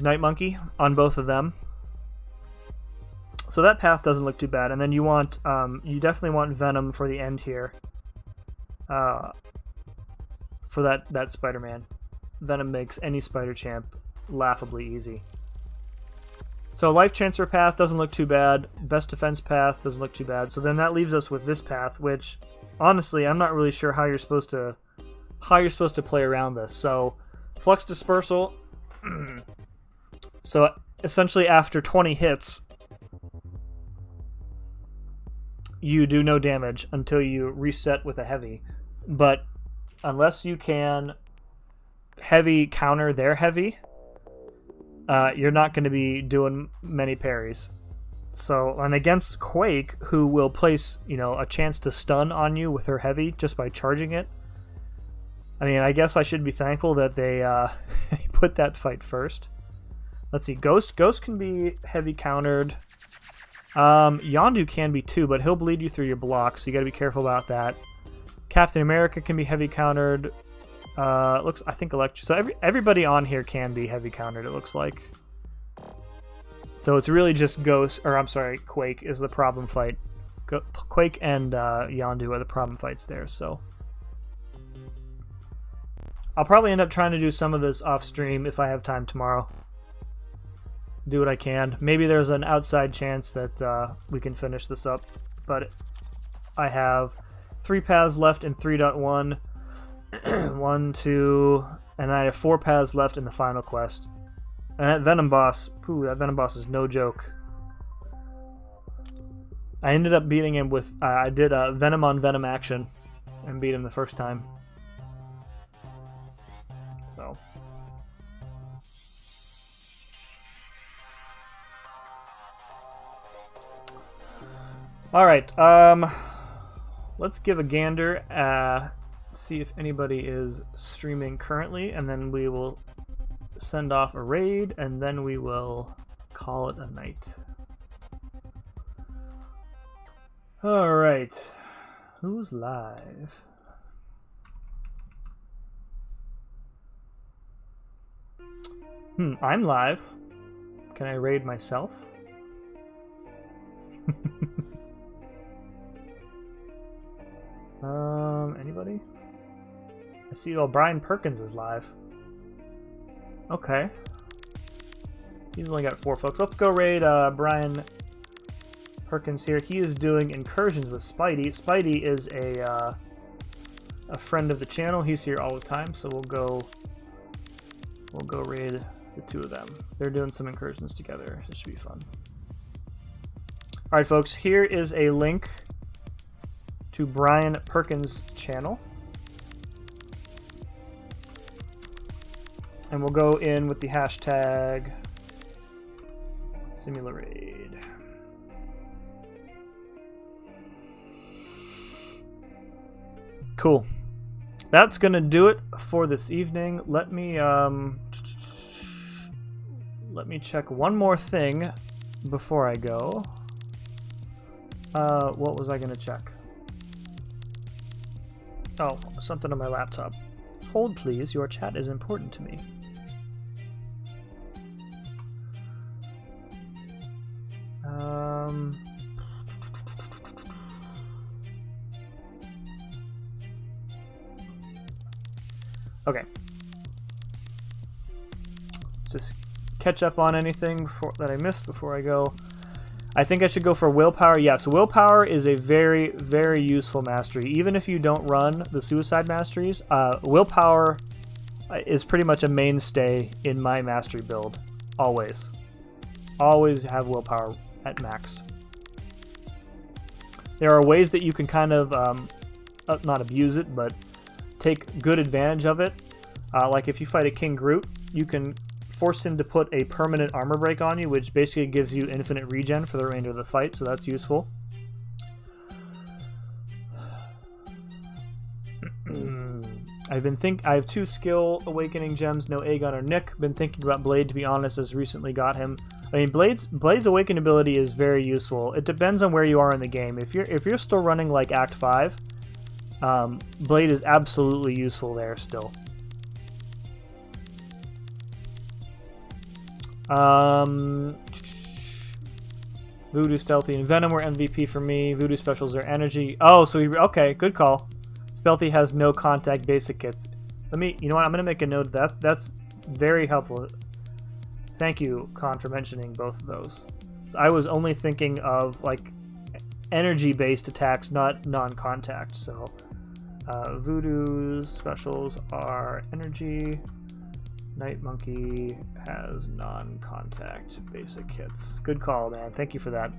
Night Monkey on both of them. So that path doesn't look too bad. And then you want you definitely want Venom for the end here. For that Spider-Man. Venom makes any Spider champ laughably easy. So Life Transfer path doesn't look too bad. Best defense path doesn't look too bad. So then that leaves us with this path, which honestly I'm not really sure how you're supposed to play around this. So Flux Dispersal. So essentially after 20 hits, you do no damage until you reset with a heavy. But unless you can heavy counter their heavy, you're not going to be doing many parries. So, and against Quake, who will place, a chance to stun on you with her heavy just by charging it. I mean, I guess I should be thankful that they put that fight first. Let's see, Ghost can be heavy countered. Yondu can be too, but he'll bleed you through your block, so you got to be careful about that. Captain America can be heavy countered. I think Electro. So everybody on here can be heavy countered. It looks like. So it's really just Quake is the problem fight. Quake and Yondu are the problem fights there. So I'll probably end up trying to do some of this off stream if I have time tomorrow. Do what I can. Maybe there's an outside chance that we can finish this up, but I have 3 paths left in 3.1. 1, 2, And I have 4 paths left in the final quest. And that Venom boss, that Venom boss is no joke. I ended up beating him with, I did a Venom on Venom action and beat him the first time. So. Alright, let's give a gander, see if anybody is streaming currently, and then we will send off a raid, and then we will call it a night. Alright, who's live? I'm live. Can I raid myself? Anybody? I see, Brian Perkins is live. Okay. He's only got 4 folks. Let's go raid Brian Perkins here. He is doing incursions with Spidey. Spidey is a friend of the channel. He's here all the time, so we'll go raid the 2 of them. They're doing some incursions together. This should be fun. Alright folks, here is a link to Brian Perkins' channel. And we'll go in with the hashtag SimulaRaid. Cool. That's gonna do it for this evening. Let me check one more thing before I go. What was I gonna check? Oh, something on my laptop. Hold please, your chat is important to me. Okay. Just catch up on anything that I missed before I go. I think I should go for willpower. Yes, willpower is a very, very useful mastery. Even if you don't run the suicide masteries, willpower is pretty much a mainstay in my mastery build. Always. Always have willpower at max. There are ways that you can kind of, not abuse it, but take good advantage of it. Like if you fight a King Groot, you can force him to put a permanent armor break on you, which basically gives you infinite regen for the remainder of the fight, so that's useful. I have 2 skill awakening gems, no Aegon or Nick. Been thinking about Blade, to be honest, as recently got him. I mean, Blade's awakening ability is very useful. It depends on where you are in the game. If you're still running like Act 5, Blade is absolutely useful there still. Voodoo, Stealthy, and Venom were MVP for me. Voodoo specials are energy. Oh, so okay, good call. Stealthy has no contact basic kits. You know what? I'm gonna make a note of that. That's very helpful. Thank you, Con, for mentioning both of those. So I was only thinking of like energy-based attacks, not non-contact. So Voodoo's specials are energy. Night Monkey has non-contact basic hits. Good call, man. Thank you for that.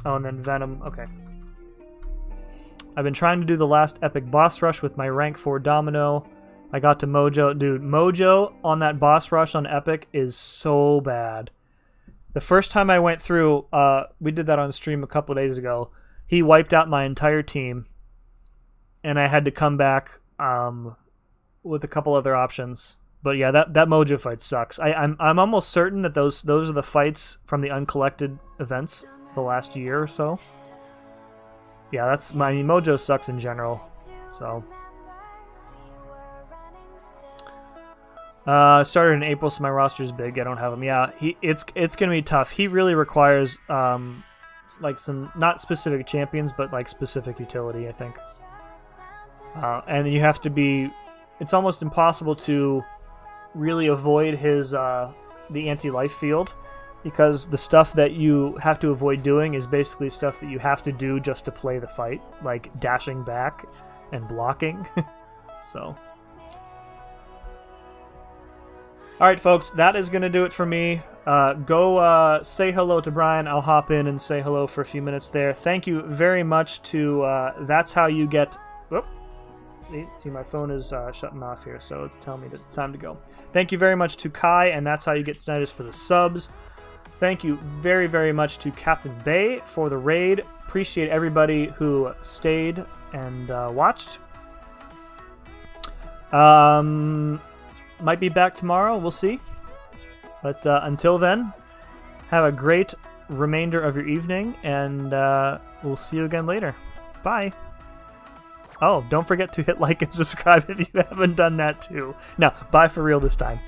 Oh, and then Venom. Okay. I've been trying to do the last epic boss rush with my rank 4 Domino. I got to Mojo. Dude, Mojo on that boss rush on epic is so bad. The first time I went through, we did that on stream a couple days ago. He wiped out my entire team, and I had to come back with a couple other options. But yeah, that Mojo fight sucks. I'm almost certain that those are the fights from the uncollected events the last year or so. Yeah, Mojo sucks in general. So started in April, so my roster's big. I don't have him. Yeah, it's gonna be tough. He really requires like some not specific champions, but like specific utility, I think. And you have to be. It's almost impossible to really avoid his the anti-life field, because the stuff that you have to avoid doing is basically stuff that you have to do just to play the fight, like dashing back and blocking. So, all right, folks, that is going to do it for me. Go say hello to Brian. I'll hop in and say hello for a few minutes there. Thank you very much to That's How You Get... Whoop. See, my phone is shutting off here, so it's telling me that it's time to go. Thank you very much to Kai, and That's How You Get Tinnitus for the subs. Thank you very, very much to Captain Bay for the raid. Appreciate everybody who stayed and watched. Might be back tomorrow. We'll see. But until then, have a great remainder of your evening, and we'll see you again later. Bye. Oh, don't forget to hit like and subscribe if you haven't done that too. Now, bye for real this time.